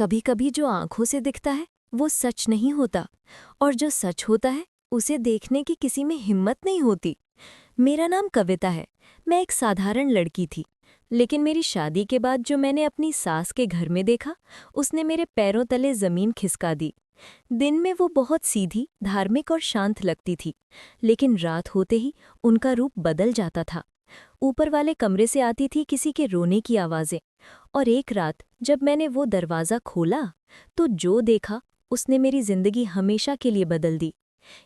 कभी कभी जो आंखों से दिखता है वो सच नहीं होता, और जो सच होता है उसे देखने की किसी में हिम्मत नहीं होती। मेरा नाम कविता है। मैं एक साधारण लड़की थी, लेकिन मेरी शादी के बाद जो मैंने अपनी सास के घर में देखा, उसने मेरे पैरों तले जमीन खिसका दी। दिन में वो बहुत सीधी, धार्मिक और शांत लगती थी, लेकिन रात होते ही उनका रूप बदल जाता था। ऊपर वाले कमरे से आती थी किसी के रोने की आवाज़ें, और एक रात जब मैंने वो दरवाज़ा खोला तो जो देखा उसने मेरी जिंदगी हमेशा के लिए बदल दी।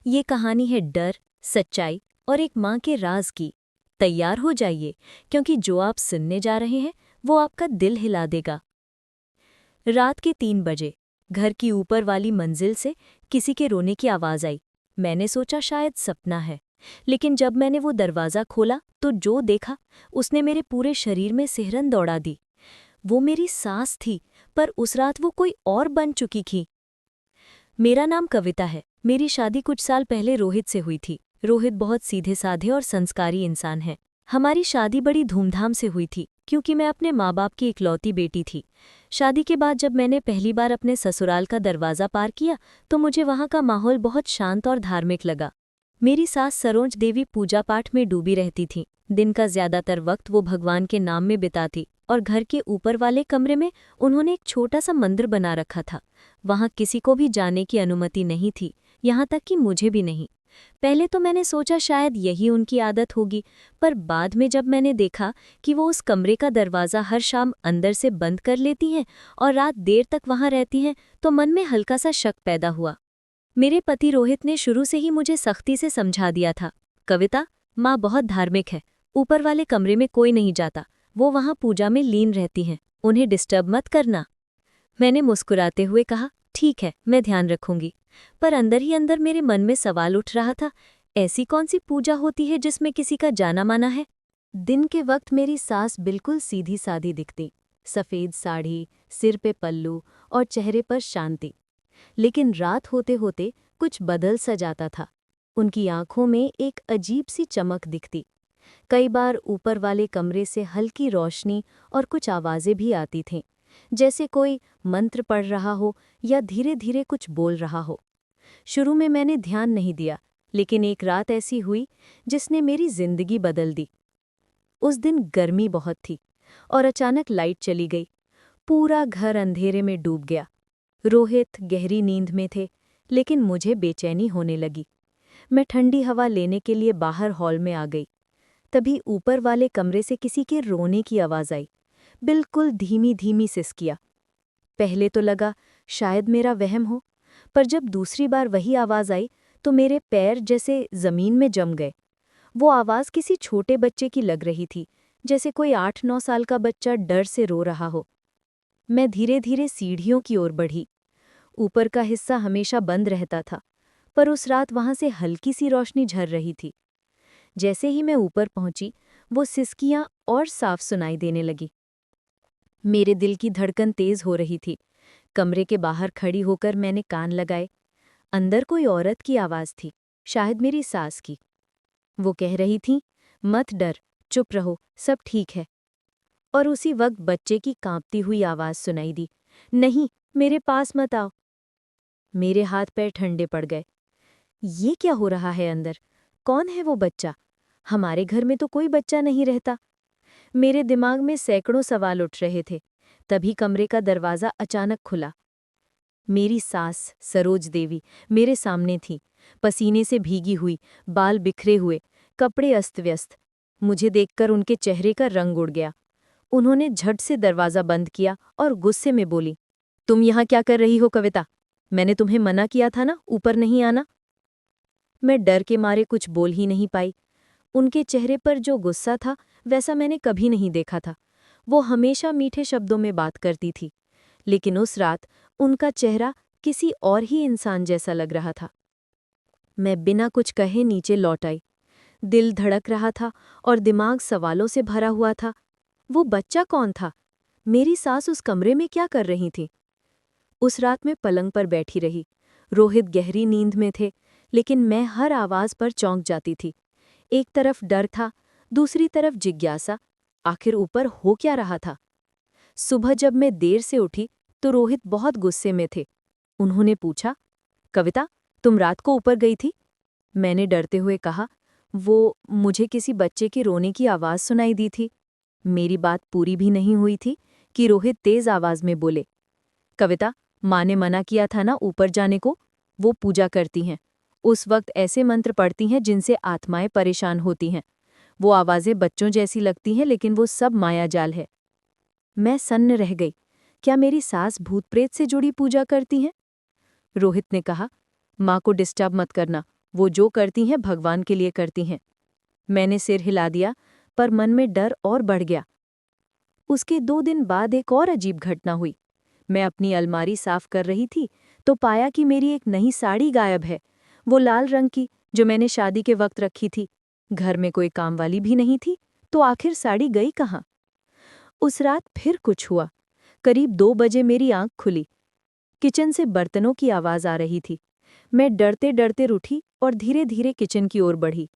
ये कहानी है डर, सच्चाई और एक माँ के राज की। तैयार हो जाइए, क्योंकि जो आप सुनने जा रहे हैं वो आपका दिल हिला देगा। रात के 3 बजे घर की ऊपर वाली मंजिल से किसी के रोने की आवाज़ आई। मैंने सोचा शायद सपना है, लेकिन जब मैंने वो दरवाज़ा खोला तो जो देखा उसने मेरे पूरे शरीर में सिहरन दौड़ा दी। वो मेरी सास थी, पर उस रात वो कोई और बन चुकी थी। मेरा नाम कविता है। मेरी शादी कुछ साल पहले रोहित से हुई थी। रोहित बहुत सीधे साधे और संस्कारी इंसान है। हमारी शादी बड़ी धूमधाम से हुई थी, क्योंकि मैं अपने माँ बाप की इकलौती बेटी थी। शादी के बाद जब मैंने पहली बार अपने ससुराल का दरवाज़ा पार किया तो मुझे वहाँ का माहौल बहुत शांत और धार्मिक लगा। मेरी सास सरोज देवी पूजा पाठ में डूबी रहती थीं। दिन का ज्यादातर वक्त वो भगवान के नाम में बिताती, और घर के ऊपर वाले कमरे में उन्होंने एक छोटा सा मंदिर बना रखा था। वहाँ किसी को भी जाने की अनुमति नहीं थी, यहाँ तक कि मुझे भी नहीं। पहले तो मैंने सोचा शायद यही उनकी आदत होगी, पर बाद में जब मैंने देखा कि वो उस कमरे का दरवाज़ा हर शाम अंदर से बंद कर लेती हैं और रात देर तक वहाँ रहती हैं, तो मन में हल्का सा शक पैदा हुआ। मेरे पति रोहित ने शुरू से ही मुझे सख्ती से समझा दिया था, कविता, माँ बहुत धार्मिक है, ऊपर वाले कमरे में कोई नहीं जाता, वो वहाँ पूजा में लीन रहती हैं, उन्हें डिस्टर्ब मत करना। मैंने मुस्कुराते हुए कहा, ठीक है, मैं ध्यान रखूंगी। पर अंदर ही अंदर मेरे मन में सवाल उठ रहा था, ऐसी कौन सी पूजा होती है जिसमें किसी का जाना माना है। दिन के वक्त मेरी सास बिल्कुल सीधी सादी दिखती, सफ़ेद साड़ी, सिर पे पल्लू और चेहरे पर शांति। लेकिन रात होते होते कुछ बदल सा जाता था। उनकी आंखों में एक अजीब सी चमक दिखती। कई बार ऊपर वाले कमरे से हल्की रोशनी और कुछ आवाज़ें भी आती थीं, जैसे कोई मंत्र पढ़ रहा हो या धीरे धीरे कुछ बोल रहा हो। शुरू में मैंने ध्यान नहीं दिया, लेकिन एक रात ऐसी हुई जिसने मेरी जिंदगी बदल दी। उस दिन गर्मी बहुत थी और अचानक लाइट चली गई। पूरा घर अंधेरे में डूब गया। रोहित गहरी नींद में थे, लेकिन मुझे बेचैनी होने लगी। मैं ठंडी हवा लेने के लिए बाहर हॉल में आ गई। तभी ऊपर वाले कमरे से किसी के रोने की आवाज़ आई, बिल्कुल धीमी धीमी सिसकियाँ। पहले तो लगा शायद मेरा वहम हो, पर जब दूसरी बार वही आवाज़ आई तो मेरे पैर जैसे ज़मीन में जम गए। वो आवाज़ किसी छोटे बच्चे की लग रही थी, जैसे कोई 8-9 साल का बच्चा डर से रो रहा हो। मैं धीरे धीरे सीढ़ियों की ओर बढ़ी। ऊपर का हिस्सा हमेशा बंद रहता था, पर उस रात वहां से हल्की सी रोशनी झर रही थी। जैसे ही मैं ऊपर पहुंची, वो सिसकियां और साफ सुनाई देने लगी। मेरे दिल की धड़कन तेज हो रही थी। कमरे के बाहर खड़ी होकर मैंने कान लगाए। अंदर कोई औरत की आवाज थी, शायद मेरी सास की। वो कह रही थी, मत डर, चुप रहो, सब ठीक है। और उसी वक्त बच्चे की कांपती हुई आवाज सुनाई दी, नहीं, मेरे पास मत आओ। मेरे हाथ पैर ठंडे पड़ गए। ये क्या हो रहा है अंदर? कौन है वो बच्चा? हमारे घर में तो कोई बच्चा नहीं रहता। मेरे दिमाग में सैकड़ों सवाल उठ रहे थे। तभी कमरे का दरवाज़ा अचानक खुला। मेरी सास सरोज देवी मेरे सामने थी, पसीने से भीगी हुई, बाल बिखरे हुए, कपड़े अस्त व्यस्त। मुझे देखकर उनके चेहरे का रंग उड़ गया। उन्होंने झट से दरवाज़ा बंद किया और गुस्से में बोली, तुम यहाँ क्या कर रही हो कविता? मैंने तुम्हें मना किया था ना ऊपर नहीं आना। मैं डर के मारे कुछ बोल ही नहीं पाई। उनके चेहरे पर जो गुस्सा था वैसा मैंने कभी नहीं देखा था। वो हमेशा मीठे शब्दों में बात करती थी, लेकिन उस रात उनका चेहरा किसी और ही इंसान जैसा लग रहा था। मैं बिना कुछ कहे नीचे लौट आई। दिल धड़क रहा था और दिमाग सवालों से भरा हुआ था। वो बच्चा कौन था? मेरी सास उस कमरे में क्या कर रही थी? उस रात मैं पलंग पर बैठी रही। रोहित गहरी नींद में थे, लेकिन मैं हर आवाज़ पर चौंक जाती थी। एक तरफ डर था, दूसरी तरफ जिज्ञासा, आखिर ऊपर हो क्या रहा था? सुबह जब मैं देर से उठी तो रोहित बहुत गुस्से में थे। उन्होंने पूछा, कविता, तुम रात को ऊपर गई थी? मैंने डरते हुए कहा, मुझे किसी बच्चे के रोने की आवाज़ सुनाई दी थी। मेरी बात पूरी भी नहीं हुई थी कि रोहित तेज आवाज़ में बोले, कविता, माँ ने मना किया था ना ऊपर जाने को, वो पूजा करती हैं। उस वक्त ऐसे मंत्र पढ़ती हैं जिनसे आत्माएं परेशान होती हैं। वो आवाज़ें बच्चों जैसी लगती हैं लेकिन वो सब मायाजाल है। मैं सन्न रह गई। क्या मेरी सास भूत प्रेत से जुड़ी पूजा करती हैं? रोहित ने कहा, माँ को डिस्टर्ब मत करना, वो जो करती हैं भगवान के लिए करती हैं। मैंने सिर हिला दिया, पर मन में डर और बढ़ गया। उसके 2 दिन बाद एक और अजीब घटना हुई। मैं अपनी अलमारी साफ कर रही थी तो पाया कि मेरी एक नई साड़ी गायब है, वो लाल रंग की जो मैंने शादी के वक्त रखी थी। घर में कोई कामवाली भी नहीं थी, तो आखिर साड़ी गई कहाँ? उस रात फिर कुछ हुआ। करीब 2 बजे मेरी आंख खुली। किचन से बर्तनों की आवाज़ आ रही थी। मैं डरते डरते उठी और धीरे धीरे किचन की ओर बढ़ी।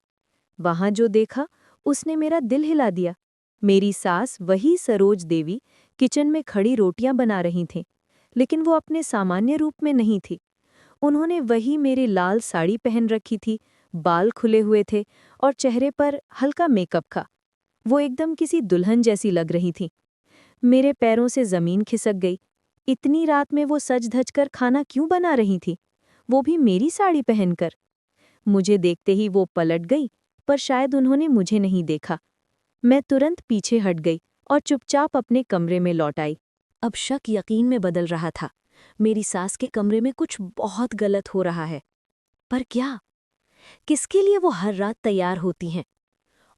वहां जो देखा उसने मेरा दिल हिला दिया। मेरी सास, वही सरोज देवी, किचन में खड़ी रोटियां बना रही थीं, लेकिन वो अपने सामान्य रूप में नहीं थी। उन्होंने वही मेरी लाल साड़ी पहन रखी थी, बाल खुले हुए थे और चेहरे पर हल्का मेकअप था। वो एकदम किसी दुल्हन जैसी लग रही थी। मेरे पैरों से जमीन खिसक गई। इतनी रात में वो सज धज कर खाना क्यों बना रही थी, वो भी मेरी साड़ी पहनकर? मुझे देखते ही वो पलट गई, पर शायद उन्होंने मुझे नहीं देखा। मैं तुरंत पीछे हट गई और चुपचाप अपने कमरे में लौट आई। अब शक यकीन में बदल रहा था। मेरी सास के कमरे में कुछ बहुत गलत हो रहा है। पर क्या? किसके लिए वो हर रात तैयार होती हैं?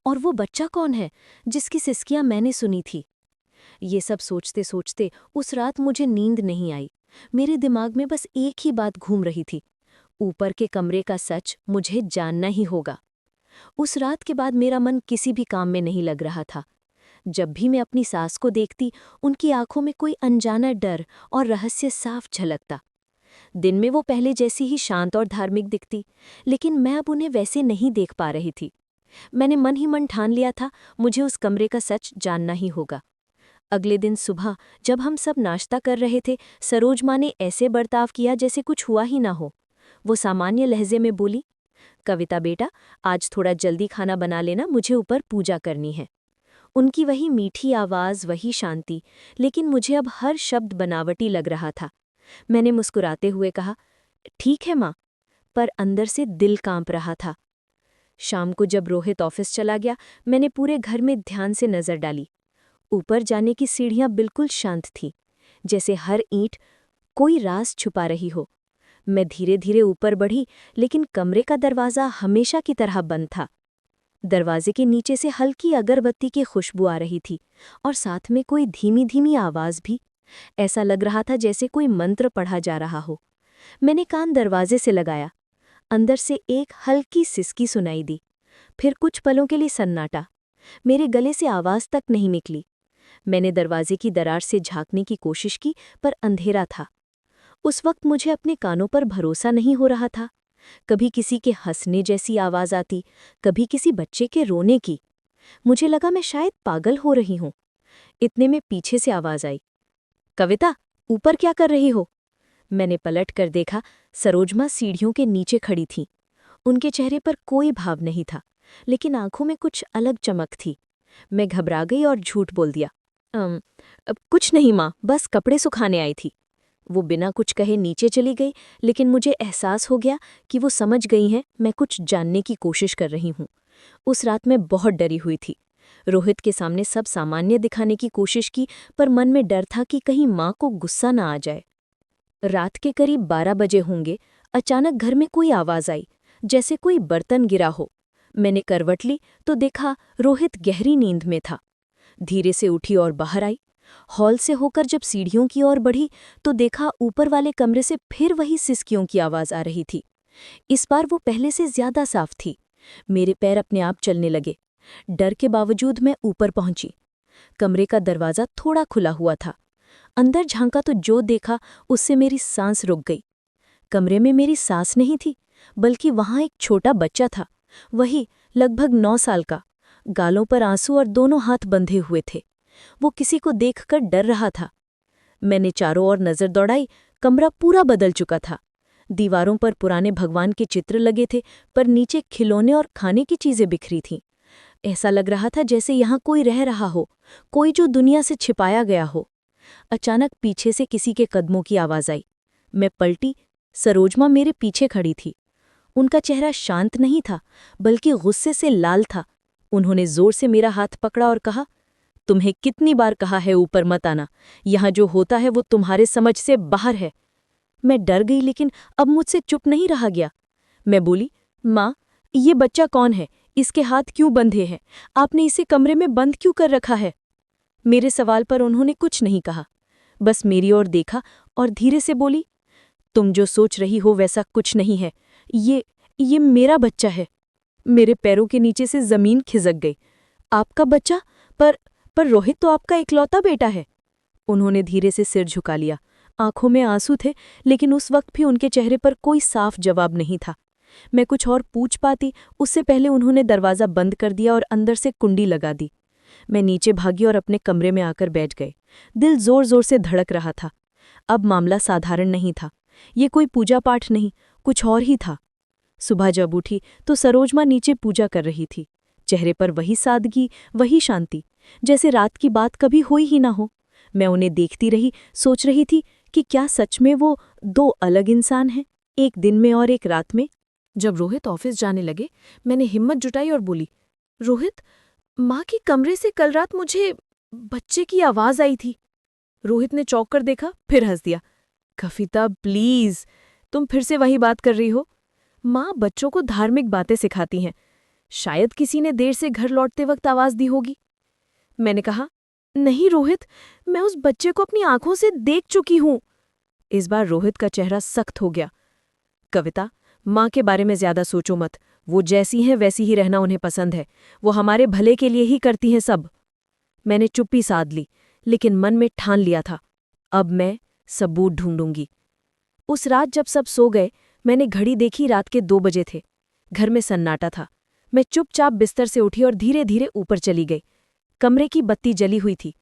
और वो बच्चा कौन है जिसकी सिसकियां मैंने सुनी थी? ये सब सोचते सोचते उस रात मुझे नींद नहीं आई। मेरे दिमाग में बस एक ही बात घूम रही थी, ऊपर के कमरे का सच मुझे जानना ही होगा। उस रात के बाद मेरा मन किसी भी काम में नहीं लग रहा था। जब भी मैं अपनी सास को देखती, उनकी आंखों में कोई अनजाना डर और रहस्य साफ झलकता। दिन में वो पहले जैसी ही शांत और धार्मिक दिखती, लेकिन मैं अब उन्हें वैसे नहीं देख पा रही थी। मैंने मन ही मन ठान लिया था, मुझे उस कमरे का सच जानना ही होगा। अगले दिन सुबह जब हम सब नाश्ता कर रहे थे, सरोज माँ ने ऐसे बर्ताव किया जैसे कुछ हुआ ही ना हो। वो सामान्य लहजे में बोली, कविता बेटा, आज थोड़ा जल्दी खाना बना लेना, मुझे ऊपर पूजा करनी है। उनकी वही मीठी आवाज़, वही शांति, लेकिन मुझे अब हर शब्द बनावटी लग रहा था। मैंने मुस्कुराते हुए कहा, ठीक है माँ, पर अंदर से दिल कांप रहा था। शाम को जब रोहित ऑफिस चला गया, मैंने पूरे घर में ध्यान से नज़र डाली। ऊपर जाने की सीढ़ियां बिल्कुल शांत थीं, जैसे हर ईंट कोई राज छुपा रही हो। मैं धीरे धीरे ऊपर बढ़ी, लेकिन कमरे का दरवाज़ा हमेशा की तरह बंद था। दरवाजे के नीचे से हल्की अगरबत्ती की खुशबू आ रही थी और साथ में कोई धीमी धीमी आवाज़ भी। ऐसा लग रहा था जैसे कोई मंत्र पढ़ा जा रहा हो। मैंने कान दरवाजे से लगाया। अंदर से एक हल्की सिसकी सुनाई दी। फिर कुछ पलों के लिए सन्नाटा। मेरे गले से आवाज़ तक नहीं निकली। मैंने दरवाजे की दरार से झांकने की कोशिश की, पर अंधेरा था। उस वक्त मुझे अपने कानों पर भरोसा नहीं हो रहा था। कभी किसी के हंसने जैसी आवाज़ आती, कभी किसी बच्चे के रोने की। मुझे लगा मैं शायद पागल हो रही हूँ। इतने में पीछे से आवाज़ आई, कविता, ऊपर क्या कर रही हो? मैंने पलट कर देखा, सरोजमा सीढ़ियों के नीचे खड़ी थीं। उनके चेहरे पर कोई भाव नहीं था, लेकिन आंखों में कुछ अलग चमक थी। मैं घबरा गई और झूठ बोल दिया, कुछ नहीं माँ, बस कपड़े सुखाने आई थी। वो बिना कुछ कहे नीचे चली गई, लेकिन मुझे एहसास हो गया कि वो समझ गई हैं मैं कुछ जानने की कोशिश कर रही हूँ। उस रात मैं बहुत डरी हुई थी। रोहित के सामने सब सामान्य दिखाने की कोशिश की, पर मन में डर था कि कहीं माँ को गुस्सा ना आ जाए। रात के करीब 12 बजे होंगे, अचानक घर में कोई आवाज़ आई, जैसे कोई बर्तन गिरा हो। मैंने करवट ली तो देखा रोहित गहरी नींद में था। धीरे से उठी और बाहर आई। हॉल से होकर जब सीढ़ियों की ओर बढ़ी तो देखा ऊपर वाले कमरे से फिर वही सिसकियों की आवाज़ आ रही थी। इस बार वो पहले से ज्यादा साफ थी। मेरे पैर अपने आप चलने लगे। डर के बावजूद मैं ऊपर पहुंची। कमरे का दरवाज़ा थोड़ा खुला हुआ था। अंदर झांका तो जो देखा उससे मेरी सांस रुक गई। कमरे में मेरी सास नहीं थी, बल्कि वहां एक छोटा बच्चा था, वही लगभग 9 साल का। गालों पर आंसू और दोनों हाथ बंधे हुए थे। वो किसी को देखकर डर रहा था। मैंने चारों ओर नजर दौड़ाई। कमरा पूरा बदल चुका था। दीवारों पर पुराने भगवान के चित्र लगे थे, पर नीचे खिलौने और खाने की चीजें बिखरी थीं। ऐसा लग रहा था जैसे यहाँ कोई रह रहा हो, कोई जो दुनिया से छिपाया गया हो। अचानक पीछे से किसी के कदमों की आवाज आई। मैं पलटी। सरोजमा मेरे पीछे खड़ी थी। उनका चेहरा शांत नहीं था, बल्कि गुस्से से लाल था। उन्होंने जोर से मेरा हाथ पकड़ा और कहा, तुम्हें कितनी बार कहा है ऊपर मत आना। यहाँ जो होता है वो तुम्हारे समझ से बाहर है। मैं डर गई, लेकिन अब मुझसे चुप नहीं रहा गया। मैं बोली, माँ, ये बच्चा कौन है? इसके हाथ क्यों बंधे हैं? आपने इसे कमरे में बंद क्यों कर रखा है? मेरे सवाल पर उन्होंने कुछ नहीं कहा, बस मेरी ओर देखा और धीरे से बोली, तुम जो सोच रही हो वैसा कुछ नहीं है। ये मेरा बच्चा है। मेरे पैरों के नीचे से जमीन खिसक गई। आपका बच्चा? पर रोहित तो आपका इकलौता बेटा है। उन्होंने धीरे से सिर झुका लिया। आंखों में आंसू थे, लेकिन उस वक्त भी उनके चेहरे पर कोई साफ जवाब नहीं था। मैं कुछ और पूछ पाती, उससे पहले उन्होंने दरवाज़ा बंद कर दिया और अंदर से कुंडी लगा दी। मैं नीचे भागी और अपने कमरे में आकर बैठ गए। दिल जोर जोर से धड़क रहा था। अब मामला साधारण नहीं था। ये कोई पूजा पाठ नहीं, कुछ और ही था। सुबह जब उठी तो सरोजमा नीचे पूजा कर रही थी। चेहरे पर वही सादगी, वही शांति, जैसे रात की बात कभी हुई ही ना हो। मैं उन्हें देखती रही, सोच रही थी कि क्या सच में वो दो अलग इंसान हैं, एक दिन में और एक रात में। जब रोहित ऑफिस जाने लगे, मैंने हिम्मत जुटाई और बोली, रोहित, माँ के कमरे से कल रात मुझे बच्चे की आवाज आई थी। रोहित ने चौंक कर देखा, फिर हंस दिया। कविता, प्लीज, तुम फिर से वही बात कर रही हो। माँ बच्चों को धार्मिक बातें सिखाती हैं। शायद किसी ने देर से घर लौटते वक्त आवाज दी होगी। मैंने कहा, नहीं रोहित, मैं उस बच्चे को अपनी आंखों से देख चुकी हूं। इस बार रोहित का चेहरा सख्त हो गया। कविता, माँ के बारे में ज्यादा सोचो मत। वो जैसी हैं वैसी ही रहना उन्हें पसंद है। वो हमारे भले के लिए ही करती हैं सब। मैंने चुप्पी साध ली, लेकिन मन में ठान लिया था, अब मैं सबूत ढूंढूंगी। उस रात जब सब सो गए, मैंने घड़ी देखी, रात के 2 बजे थे। घर में सन्नाटा था। मैं चुपचाप बिस्तर से उठी और धीरे धीरे ऊपर चली गई। कमरे की बत्ती जली हुई थी।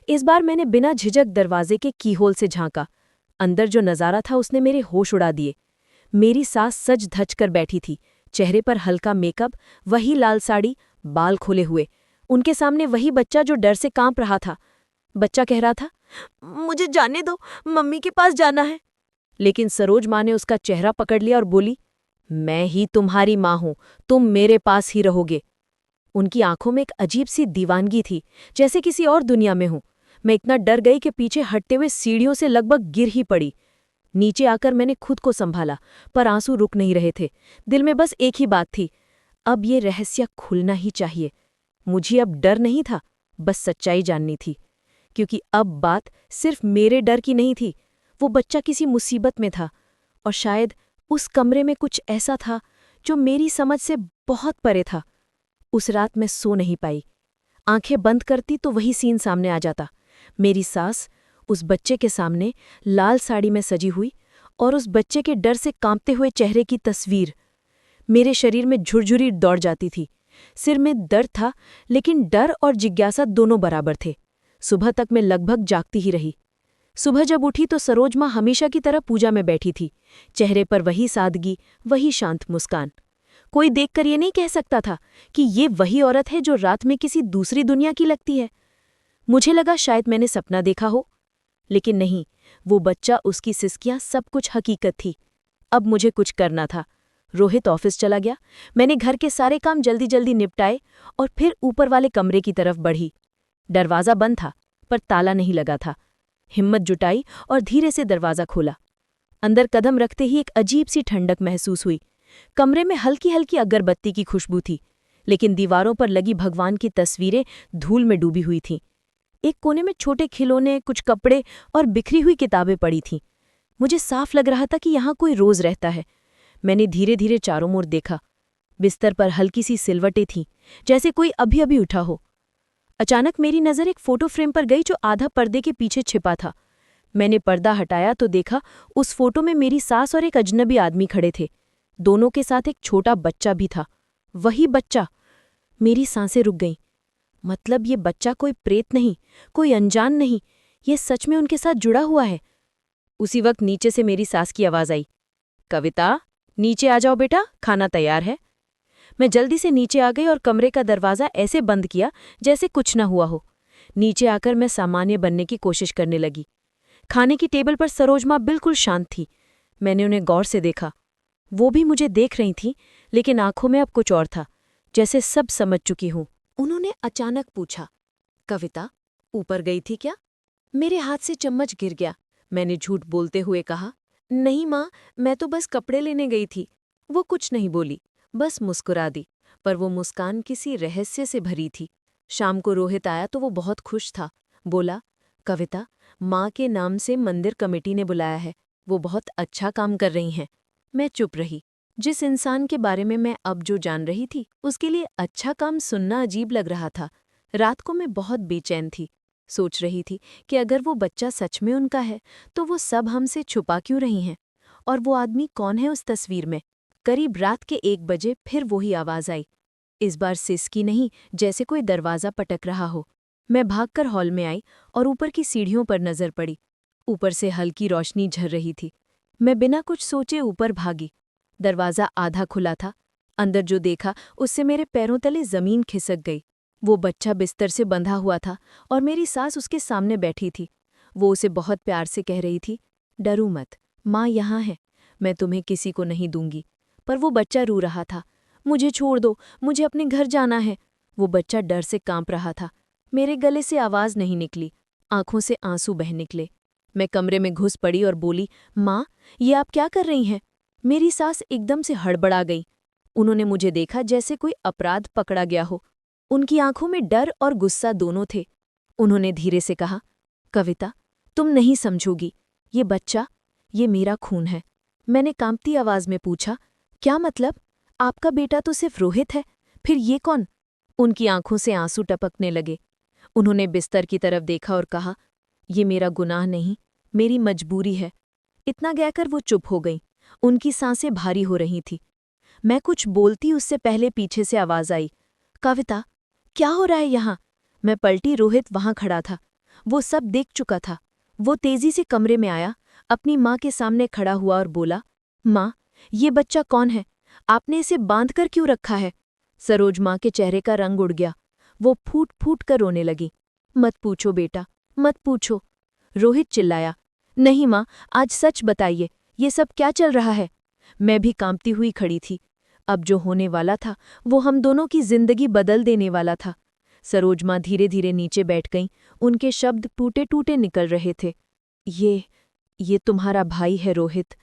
इस बार मैंने बिना झिझक दरवाजे के कीहोल से झांका। अंदर जो नजारा था उसने मेरे होश उड़ा दिए। मेरी सास सज धज कर बैठी थी, चेहरे पर हल्का मेकअप, वही लाल साड़ी, बाल खोले हुए। उनके सामने वही बच्चा जो डर से कांप रहा था। बच्चा कह रहा था, मुझे जाने दो, मम्मी के पास जाना है। लेकिन सरोज माँ ने उसका चेहरा पकड़ लिया और बोली, मैं ही तुम्हारी माँ हूं, तुम मेरे पास ही रहोगे। उनकी आंखों में एक अजीब सी दीवानगी थी, जैसे किसी और दुनिया में हूं। मैं इतना डर गई कि पीछे हटते हुए सीढ़ियों से लगभग गिर ही पड़ी। नीचे आकर मैंने खुद को संभाला, पर आंसू रुक नहीं रहे थे। दिल में बस एक ही बात थी, अब ये रहस्य खुलना ही चाहिए। मुझे अब डर नहीं था, बस सच्चाई जाननी थी। क्योंकि अब बात सिर्फ मेरे डर की नहीं थी। वो बच्चा किसी मुसीबत में था, और शायद उस कमरे में कुछ ऐसा था जो मेरी समझ से बहुत परे था। उस रात मैं सो नहीं पाई। आंखें बंद करती तो वही सीन सामने आ जाता। मेरी सास उस बच्चे के सामने लाल साड़ी में सजी हुई, और उस बच्चे के डर से कांपते हुए चेहरे की तस्वीर। मेरे शरीर में झुरझुरी दौड़ जाती थी। सिर में दर्द था, लेकिन डर और जिज्ञासा दोनों बराबर थे। सुबह तक मैं लगभग जागती ही रही। सुबह जब उठी तो सरोज माँ हमेशा की तरह पूजा में बैठी थी। चेहरे पर वही सादगी, वही शांत मुस्कान। कोई देखकर ये नहीं कह सकता था कि ये वही औरत है जो रात में किसी दूसरी दुनिया की लगती है। मुझे लगा शायद मैंने सपना देखा हो, लेकिन नहीं, वो बच्चा, उसकी सिसकियां, सब कुछ हकीकत थी। अब मुझे कुछ करना था। रोहित ऑफिस चला गया। मैंने घर के सारे काम जल्दी जल्दी निपटाए और फिर ऊपर वाले कमरे की तरफ बढ़ी। दरवाज़ा बंद था, पर ताला नहीं लगा था। हिम्मत जुटाई और धीरे से दरवाज़ा खोला। अंदर कदम रखते ही एक अजीब सी ठंडक महसूस हुई। कमरे में हल्की हल्की अगरबत्ती की खुशबू थी, लेकिन दीवारों पर लगी भगवान की तस्वीरें धूल में डूबी हुई थीं। एक कोने में छोटे खिलौने, कुछ कपड़े और बिखरी हुई किताबें पड़ी थीं। मुझे साफ लग रहा था कि यहाँ कोई रोज रहता है। मैंने धीरे धीरे चारों ओर देखा। बिस्तर पर हल्की सी सिलवटें थीं, जैसे कोई अभी अभी उठा हो। अचानक मेरी नज़र एक फोटो फ्रेम पर गई जो आधा पर्दे के पीछे छिपा था। मैंने पर्दा हटाया तो देखा उस फोटो में मेरी सास और एक अजनबी आदमी खड़े थे। दोनों के साथ एक छोटा बच्चा भी था। वही बच्चा। मेरी सांसें रुक गईं। मतलब ये बच्चा कोई प्रेत नहीं, कोई अनजान नहीं, ये सच में उनके साथ जुड़ा हुआ है। उसी वक्त नीचे से मेरी सास की आवाज आई, कविता, नीचे आ जाओ बेटा, खाना तैयार है। मैं जल्दी से नीचे आ गई और कमरे का दरवाज़ा ऐसे बंद किया जैसे कुछ न हुआ हो। नीचे आकर मैं सामान्य बनने की कोशिश करने लगी। खाने की टेबल पर सरोज माँ बिल्कुल शांत थी। मैंने उन्हें गौर से देखा। वो भी मुझे देख रही थीं, लेकिन आंखों में अब कुछ और था, जैसे सब समझ चुकी हूँ। उन्होंने अचानक पूछा, कविता, ऊपर गई थी क्या? मेरे हाथ से चम्मच गिर गया। मैंने झूठ बोलते हुए कहा, नहीं माँ, मैं तो बस कपड़े लेने गई थी। वो कुछ नहीं बोली, बस मुस्कुरा दी, पर वो मुस्कान किसी रहस्य से भरी थी। शाम को रोहित आया तो वो बहुत खुश था। बोला, कविता, माँ के नाम से मंदिर कमेटी ने बुलाया है, वो बहुत अच्छा काम कर रही हैं। मैं चुप रही। जिस इंसान के बारे में मैं अब जो जान रही थी, उसके लिए अच्छा काम सुनना अजीब लग रहा था। रात को मैं बहुत बेचैन थी। सोच रही थी कि अगर वो बच्चा सच में उनका है, तो वो सब हमसे छुपा क्यों रही हैं? और वो आदमी कौन है उस तस्वीर में? करीब रात के 1 बजे फिर वही आवाज़ आई। इस बार सिसकी नहीं, जैसे कोई दरवाज़ा पटक रहा हो। मैं भागकर हॉल में आई और ऊपर की सीढ़ियों पर नजर पड़ी। ऊपर से हल्की रोशनी झर रही थी। मैं बिना कुछ सोचे ऊपर भागी। दरवाज़ा आधा खुला था। अंदर जो देखा उससे मेरे पैरों तले ज़मीन खिसक गई। वो बच्चा बिस्तर से बंधा हुआ था और मेरी सास उसके सामने बैठी थी। वो उसे बहुत प्यार से कह रही थी, डरो मत, माँ यहाँ है, मैं तुम्हें किसी को नहीं दूंगी। पर वो बच्चा रो रहा था, मुझे छोड़ दो, मुझे अपने घर जाना है। वो बच्चा डर से कांप रहा था। मेरे गले से आवाज़ नहीं निकली, आंखों से आंसू बह निकले। मैं कमरे में घुस पड़ी और बोली, माँ, ये आप क्या कर रही हैं? मेरी सास एकदम से हड़बड़ा गई। उन्होंने मुझे देखा जैसे कोई अपराध पकड़ा गया हो। उनकी आंखों में डर और गुस्सा दोनों थे। उन्होंने धीरे से कहा, कविता, तुम नहीं समझोगी, ये बच्चा, ये मेरा खून है। मैंने कांपती आवाज में पूछा, क्या मतलब? आपका बेटा तो सिर्फ रोहित है, फिर ये कौन? उनकी आंखों से आंसू टपकने लगे। उन्होंने बिस्तर की तरफ देखा और कहा, ये मेरा गुनाह नहीं, मेरी मजबूरी है। इतना कहकर वो चुप हो गई। उनकी सांसें भारी हो रही थी। मैं कुछ बोलती उससे पहले पीछे से आवाज आई, कविता, क्या हो रहा है यहाँ? मैं पलटी, रोहित वहां खड़ा था। वो सब देख चुका था। वो तेजी से कमरे में आया, अपनी माँ के सामने खड़ा हुआ और बोला, माँ, ये बच्चा कौन है? आपने इसे बांध कर क्यों रखा है? सरोज माँ के चेहरे का रंग उड़ गया। वो फूट फूट कर रोने लगी। मत पूछो बेटा, मत पूछो। रोहित चिल्लाया, नहीं माँ, आज सच बताइए, ये सब क्या चल रहा है? मैं भी कांपती हुई खड़ी थी। अब जो होने वाला था वो हम दोनों की जिंदगी बदल देने वाला था। सरोज माँ धीरे धीरे नीचे बैठ गईं। उनके शब्द टूटे टूटे निकल रहे थे। ये तुम्हारा भाई है रोहित।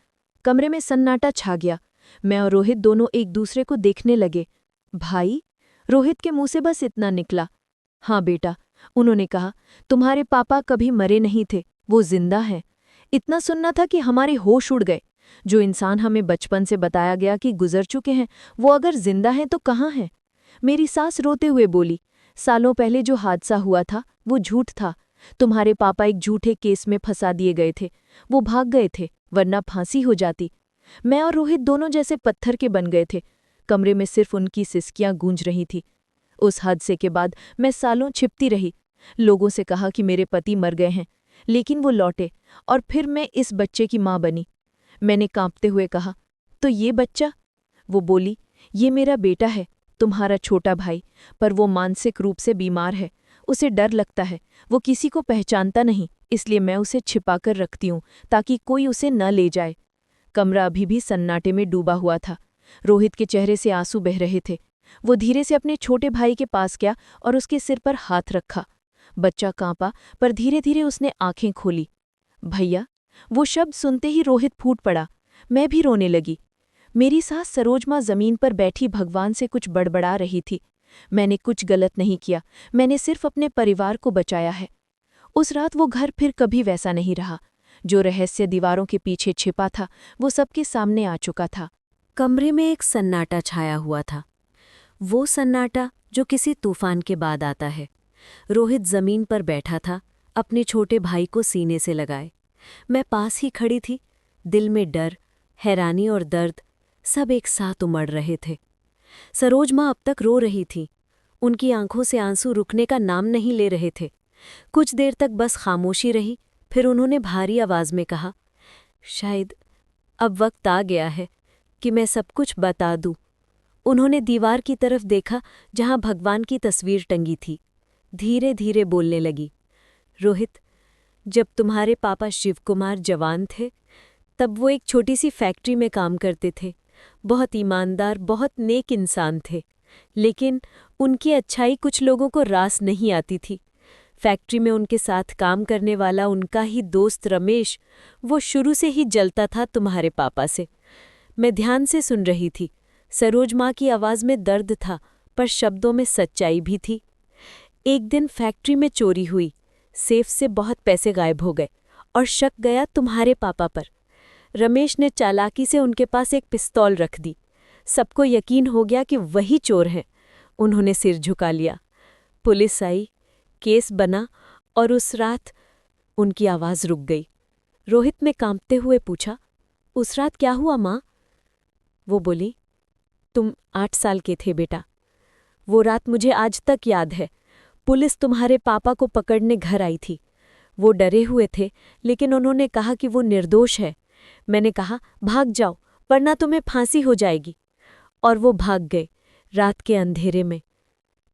कमरे में सन्नाटा छा गया। मैं और रोहित दोनों एक दूसरे को देखने लगे। भाई? रोहित के मुंह से बस इतना निकला। हाँ बेटा, उन्होंने कहा, तुम्हारे पापा कभी मरे नहीं थे, वो जिंदा हैं। इतना सुनना था कि हमारे होश उड़ गए। जो इंसान हमें बचपन से बताया गया कि गुजर चुके हैं, वो अगर जिंदा हैं तो कहाँ हैं? मेरी सास रोते हुए बोली, सालों पहले जो हादसा हुआ था वो झूठ था। तुम्हारे पापा एक झूठे केस में फंसा दिए गए थे। वो भाग गए थे, वरना फांसी हो जाती। मैं और रोहित दोनों जैसे पत्थर के बन गए थे। कमरे में सिर्फ उनकी सिसकियां गूंज रही थी। उस हादसे के बाद मैं सालों छिपती रही। लोगों से कहा कि मेरे पति मर गए हैं, लेकिन वो लौटे और फिर मैं इस बच्चे की माँ बनी। मैंने कांपते हुए कहा, तो ये बच्चा? वो बोली, ये मेरा बेटा है, तुम्हारा छोटा भाई, पर वो मानसिक रूप से बीमार है। उसे डर लगता है, वो किसी को पहचानता नहीं, इसलिए मैं उसे छिपाकर रखती हूँ ताकि कोई उसे न ले जाए। कमरा अभी भी सन्नाटे में डूबा हुआ था। रोहित के चेहरे से आंसू बह रहे थे। वो धीरे से अपने छोटे भाई के पास गया और उसके सिर पर हाथ रखा। बच्चा कांपा, पर धीरे धीरे उसने आंखें खोली। भैया, वो शब्द सुनते ही रोहित फूट पड़ा। मैं भी रोने लगी। मेरी सास सरोज माँ जमीन पर बैठी भगवान से कुछ बड़बड़ा रही थी। मैंने कुछ गलत नहीं किया, मैंने सिर्फ अपने परिवार को बचाया है। उस रात वो घर फिर कभी वैसा नहीं रहा। जो रहस्य दीवारों के पीछे छिपा था, वो सबके सामने आ चुका था। कमरे में एक सन्नाटा छाया हुआ था। वो सन्नाटा जो किसी तूफान के बाद आता है। रोहित जमीन पर बैठा था, अपने छोटे भाई को सीने से लगाए। मैं पास ही खड़ी थी। दिल में डर, हैरानी और दर्द सब एक साथ उमड़ रहे थे। सरोज माँ अब तक रो रही थी। उनकी आंखों से आंसू रुकने का नाम नहीं ले रहे थे। कुछ देर तक बस खामोशी रही, फिर उन्होंने भारी आवाज में कहा, शायद अब वक्त आ गया है कि मैं सब कुछ बता दूं। उन्होंने दीवार की तरफ देखा जहां भगवान की तस्वीर टंगी थी। धीरे धीरे बोलने लगी, रोहित, जब तुम्हारे पापा शिव कुमार जवान थे तब वो एक छोटी सी फैक्ट्री में काम करते थे। बहुत ईमानदार, बहुत नेक इंसान थे, लेकिन उनकी अच्छाई कुछ लोगों को रास नहीं आती थी। फैक्ट्री में उनके साथ काम करने वाला उनका ही दोस्त रमेश, वो शुरू से ही जलता था तुम्हारे पापा से। मैं ध्यान से सुन रही थी। सरोज माँ की आवाज़ में दर्द था, पर शब्दों में सच्चाई भी थी। एक दिन फैक्ट्री में चोरी हुई, सेफ से बहुत पैसे गायब हो गए और शक गया तुम्हारे पापा पर। रमेश ने चालाकी से उनके पास एक पिस्तौल रख दी। सबको यकीन हो गया कि वही चोर हैं। उन्होंने सिर झुका लिया। पुलिस आई, केस बना और उस रात उनकी आवाज़ रुक गई। रोहित ने कांपते हुए पूछा, उस रात क्या हुआ माँ? वो बोली, तुम 8 साल के थे बेटा। वो रात मुझे आज तक याद है। पुलिस तुम्हारे पापा को पकड़ने घर आई थी। वो डरे हुए थे, लेकिन उन्होंने कहा कि वो निर्दोष है। मैंने कहा, भाग जाओ वरना तुम्हें फांसी हो जाएगी। और वो भाग गए। रात के अंधेरे में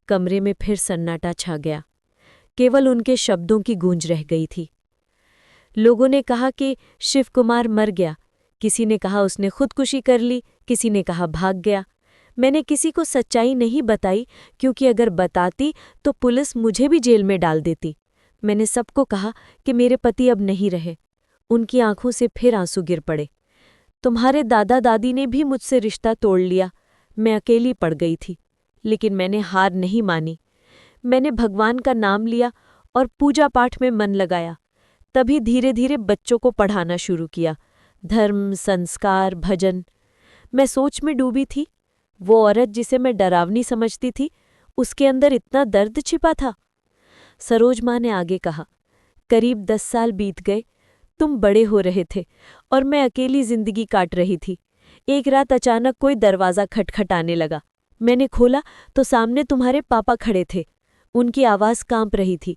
कमरे में फिर सन्नाटा छा गया। केवल उनके शब्दों की गूंज रह गई थी। लोगों ने कहा कि शिव कुमार मर गया, किसी ने कहा उसने खुदकुशी कर ली, किसी ने कहा भाग गया। मैंने किसी को सच्चाई नहीं बताई, क्योंकि अगर बताती तो पुलिस मुझे भी जेल में डाल देती। मैंने सबको कहा कि मेरे पति अब नहीं रहे। उनकी आंखों से फिर आंसू गिर पड़े। तुम्हारे दादा दादी ने भी मुझसे रिश्ता तोड़ लिया। मैं अकेली पड़ गई थी, लेकिन मैंने हार नहीं मानी। मैंने भगवान का नाम लिया और पूजा पाठ में मन लगाया। तभी धीरे धीरे बच्चों को पढ़ाना शुरू किया, धर्म, संस्कार, भजन। मैं सोच में डूबी थी। वो औरत जिसे मैं डरावनी समझती थी, उसके अंदर इतना दर्द छिपा था। सरोज माँ ने आगे कहा, करीब 10 साल बीत गए। तुम बड़े हो रहे थे और मैं अकेली जिंदगी काट रही थी। एक रात अचानक कोई दरवाज़ा खटखटाने लगा। मैंने खोला तो सामने तुम्हारे पापा खड़े थे। उनकी आवाज़ कांप रही थी।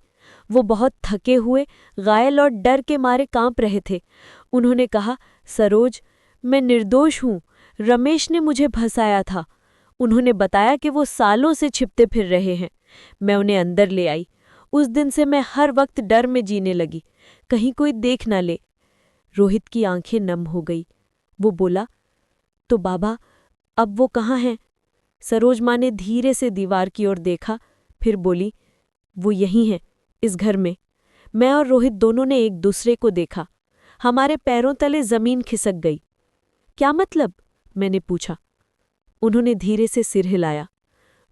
वो बहुत थके हुए, घायल और डर के मारे कांप रहे थे। उन्होंने कहा, सरोज, मैं निर्दोष हूँ। रमेश ने मुझे फंसाया था। उन्होंने बताया कि वो सालों से छिपते फिर रहे हैं। मैं उन्हें अंदर ले आई। उस दिन से मैं हर वक्त डर में जीने लगी, कहीं कोई देख न ले। रोहित की आंखें नम हो गई। वो बोला, तो बाबा अब वो कहाँ हैं? सरोज माँ ने धीरे से दीवार की ओर देखा, फिर बोली, वो यहीं हैं, इस घर में। मैं और रोहित दोनों ने एक दूसरे को देखा। हमारे पैरों तले जमीन खिसक गई। क्या मतलब? मैंने पूछा। उन्होंने धीरे से सिर हिलाया।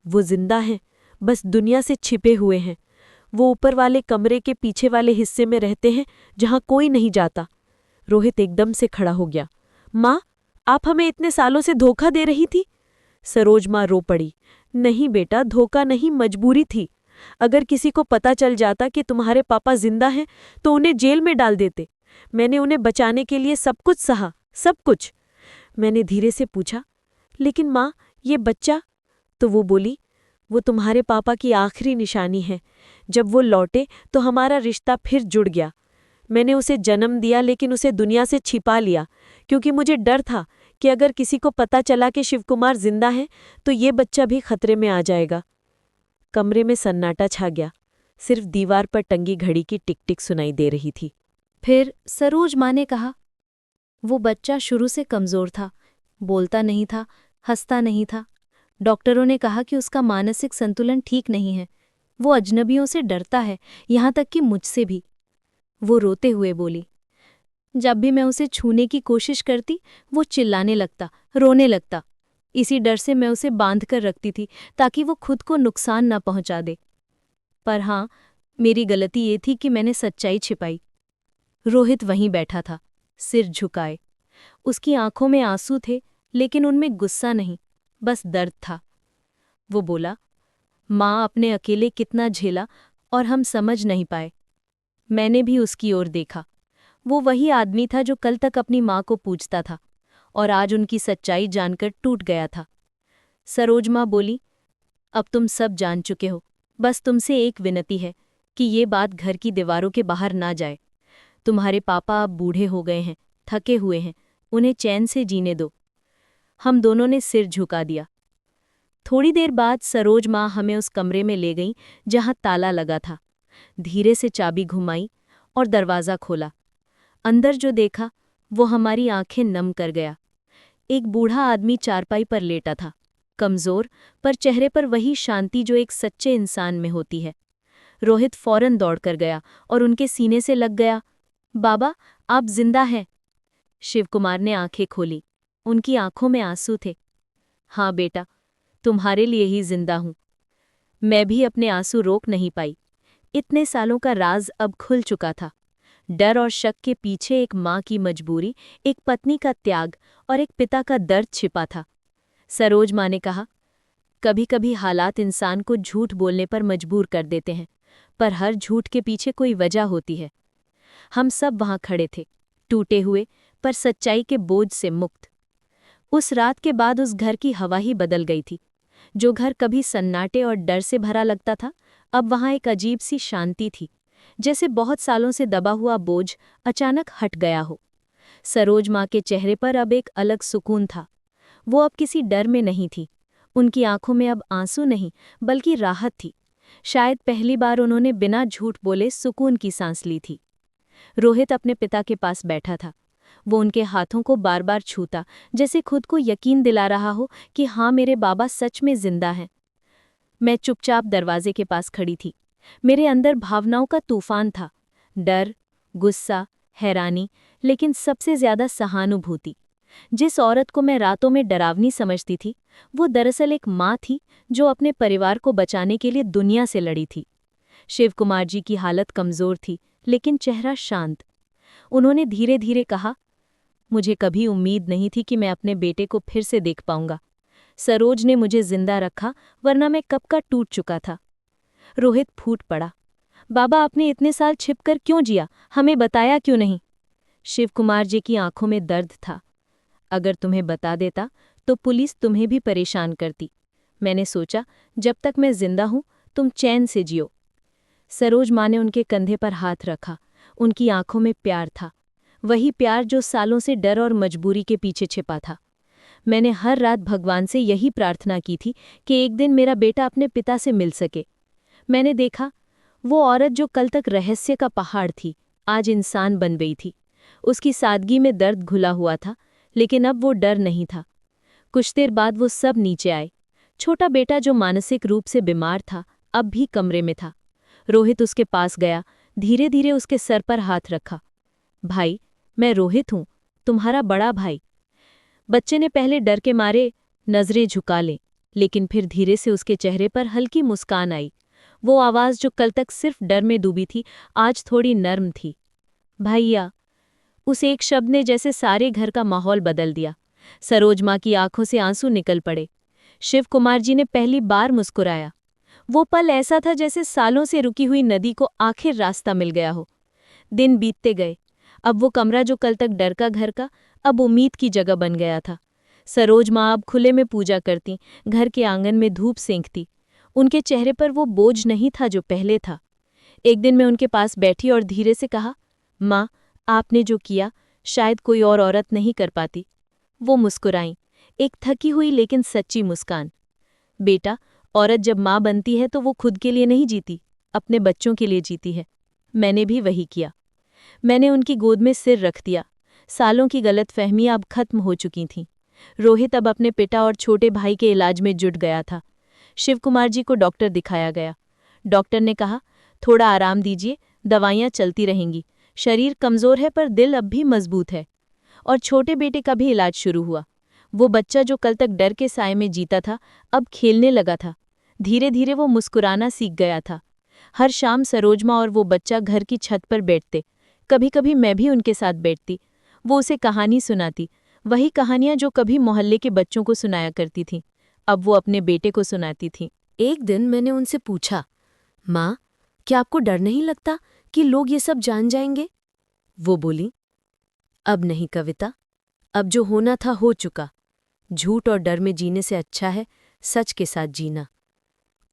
वो जिंदा हैं, बस दुनिया से छिपे हुए हैं। वो ऊपर वाले कमरे के पीछे वाले हिस्से में रहते हैं, जहां कोई नहीं जाता। रोहित एकदम से खड़ा हो गया। माँ, आप हमें इतने सालों से धोखा दे रही थी? सरोज माँ रो पड़ी। नहीं बेटा, धोखा नहीं, मजबूरी थी। अगर किसी को पता चल जाता कि तुम्हारे पापा जिंदा हैं तो उन्हें जेल में डाल देते। मैंने उन्हें बचाने के लिए सब कुछ सहा, सब कुछ। मैंने धीरे से पूछा, लेकिन माँ, ये बच्चा? तो वो बोली, वो तुम्हारे पापा की आखिरी निशानी है। जब वो लौटे तो हमारा रिश्ता फिर जुड़ गया। मैंने उसे जन्म दिया, लेकिन उसे दुनिया से छिपा लिया, क्योंकि मुझे डर था कि अगर किसी को पता चला कि शिवकुमार जिंदा है तो ये बच्चा भी खतरे में आ जाएगा। कमरे में सन्नाटा छा गया। सिर्फ दीवार पर टंगी घड़ी की टिक टिक सुनाई दे रही थी। फिर सरोज माँ ने कहा, वो बच्चा शुरू से कमज़ोर था, बोलता नहीं था, हंसता नहीं था। डॉक्टरों ने कहा कि उसका मानसिक संतुलन ठीक नहीं है। वो अजनबियों से डरता है, यहाँ तक कि मुझसे भी। वो रोते हुए बोली, जब भी मैं उसे छूने की कोशिश करती वो चिल्लाने लगता, रोने लगता। इसी डर से मैं उसे बांध कर रखती थी ताकि वो खुद को नुकसान न पहुंचा दे। पर हाँ, मेरी गलती ये थी कि मैंने सच्चाई छिपाई। रोहित वहीं बैठा था, सिर झुकाए। उसकी आंखों में आंसू थे, लेकिन उनमें गुस्सा नहीं, बस दर्द था। वो बोला, माँ आपने अकेले कितना झेला और हम समझ नहीं पाए। मैंने भी उसकी ओर देखा। वो वही आदमी था जो कल तक अपनी माँ को पूछता था और आज उनकी सच्चाई जानकर टूट गया था। सरोज माँ बोली, अब तुम सब जान चुके हो, बस तुमसे एक विनती है कि ये बात घर की दीवारों के बाहर ना जाए। तुम्हारे पापा अब बूढ़े हो गए हैं, थके हुए हैं, उन्हें चैन से जीने दो। हम दोनों ने सिर झुका दिया। थोड़ी देर बाद सरोज माँ हमें उस कमरे में ले गईं जहाँ ताला लगा था। धीरे से चाबी घुमाई और दरवाज़ा खोला। अंदर जो देखा वो हमारी आंखें नम कर गया। एक बूढ़ा आदमी चारपाई पर लेटा था, कमज़ोर, पर चेहरे पर वही शांति जो एक सच्चे इंसान में होती है। रोहित फौरन दौड़कर गया और उनके सीने से लग गया। बाबा, आप जिंदा हैं। शिवकुमार ने आंखें खोली। उनकी आंखों में आंसू थे। हाँ बेटा, तुम्हारे लिए ही जिंदा हूं। मैं भी अपने आंसू रोक नहीं पाई। इतने सालों का राज अब खुल चुका था। डर और शक के पीछे एक माँ की मजबूरी, एक पत्नी का त्याग और एक पिता का दर्द छिपा था। सरोज माँ ने कहा, कभी कभी हालात इंसान को झूठ बोलने पर मजबूर कर देते हैं, पर हर झूठ के पीछे कोई वजह होती है। हम सब वहां खड़े थे, टूटे हुए पर सच्चाई के बोझ से मुक्त। उस रात के बाद उस घर की हवा ही बदल गई थी। जो घर कभी सन्नाटे और डर से भरा लगता था, अब वहां एक अजीब सी शांति थी, जैसे बहुत सालों से दबा हुआ बोझ अचानक हट गया हो। सरोज माँ के चेहरे पर अब एक अलग सुकून था। वो अब किसी डर में नहीं थी। उनकी आंखों में अब आंसू नहीं, बल्कि राहत थी। शायद पहली बार उन्होंने बिना झूठ बोले सुकून की सांस ली थी। रोहित अपने पिता के पास बैठा था। वो उनके हाथों को बार बार छूता, जैसे खुद को यकीन दिला रहा हो कि हाँ, मेरे बाबा सच में जिंदा हैं। मैं चुपचाप दरवाजे के पास खड़ी थी। मेरे अंदर भावनाओं का तूफान था, डर, गुस्सा, हैरानी, लेकिन सबसे ज्यादा सहानुभूति। जिस औरत को मैं रातों में डरावनी समझती थी, वो दरअसल एक माँ थी जो अपने परिवार को बचाने के लिए दुनिया से लड़ी थी। शिवकुमार जी की हालत कमजोर थी, लेकिन चेहरा शांत। उन्होंने धीरे धीरे कहा, मुझे कभी उम्मीद नहीं थी कि मैं अपने बेटे को फिर से देख पाऊंगा। सरोज ने मुझे जिंदा रखा, वरना मैं कब का टूट चुका था। रोहित फूट पड़ा। बाबा, आपने इतने साल छिपकर क्यों जिया? हमें बताया क्यों नहीं? शिवकुमार जी की आंखों में दर्द था। अगर तुम्हें बता देता तो पुलिस तुम्हें भी परेशान करती। मैंने सोचा, जब तक मैं जिंदा हूं तुम चैन से जियो। सरोज माँ ने उनके कंधे पर हाथ रखा। उनकी आंखों में प्यार था, वही प्यार जो सालों से डर और मजबूरी के पीछे छिपा था। मैंने हर रात भगवान से यही प्रार्थना की थी कि एक दिन मेरा बेटा अपने पिता से मिल सके। मैंने देखा, वो औरत जो कल तक रहस्य का पहाड़ थी, आज इंसान बन गई थी। उसकी सादगी में दर्द घुला हुआ था, लेकिन अब वो डर नहीं था। कुछ देर बाद वो सब नीचे आए। छोटा बेटा जो मानसिक रूप से बीमार था, अब भी कमरे में था। रोहित उसके पास गया, धीरे धीरे उसके सर पर हाथ रखा। भाई, मैं रोहित हूं, तुम्हारा बड़ा भाई। बच्चे ने पहले डर के मारे नजरें झुका ली, लेकिन फिर धीरे से उसके चेहरे पर हल्की मुस्कान आई। वो आवाज जो कल तक सिर्फ डर में डूबी थी, आज थोड़ी नर्म थी। भैया। उस एक शब्द ने जैसे सारे घर का माहौल बदल दिया। सरोज माँ की आंखों से आंसू निकल पड़े। शिवकुमार जी ने पहली बार मुस्कुराया। वो पल ऐसा था जैसे सालों से रुकी हुई नदी को आखिर रास्ता मिल गया हो। दिन बीतते गए। अब वो कमरा जो कल तक डर का घर का, अब उम्मीद की जगह बन गया था। सरोज माँ अब खुले में पूजा करती, घर के आंगन में धूप सेंकती। उनके चेहरे पर वो बोझ नहीं था जो पहले था। एक दिन मैं उनके पास बैठी और धीरे से कहा, माँ, आपने जो किया शायद कोई और औरत नहीं कर पाती। वो मुस्कुराईं, एक थकी हुई लेकिन सच्ची मुस्कान। बेटा, औरत जब माँ बनती है तो वो खुद के लिए नहीं जीती, अपने बच्चों के लिए जीती है। मैंने भी वही किया। मैंने उनकी गोद में सिर रख दिया। सालों की गलतफहमियां अब खत्म हो चुकी थीं। रोहित अब अपने पिता और छोटे भाई के इलाज में जुट गया था। शिवकुमार जी को डॉक्टर दिखाया गया। डॉक्टर ने कहा, थोड़ा आराम दीजिए, दवाइयां चलती रहेंगी। शरीर कमजोर है पर दिल अब भी मजबूत है। और छोटे बेटे का भी इलाज शुरू हुआ। वो बच्चा जो कल तक डर के साए में जीता था, अब खेलने लगा था। धीरे धीरे वो मुस्कुराना सीख गया था। हर शाम सरोजमा और वो बच्चा घर की छत पर बैठते। कभी कभी मैं भी उनके साथ बैठती। वो उसे कहानी सुनाती, वही कहानियां जो कभी मोहल्ले के बच्चों को सुनाया करती थीं, अब वो अपने बेटे को सुनाती थीं। एक दिन मैंने उनसे पूछा, माँ, क्या आपको डर नहीं लगता कि लोग ये सब जान जाएंगे? वो बोली, अब नहीं कविता, अब जो होना था हो चुका। झूठ और डर में जीने से अच्छा है सच के साथ जीना।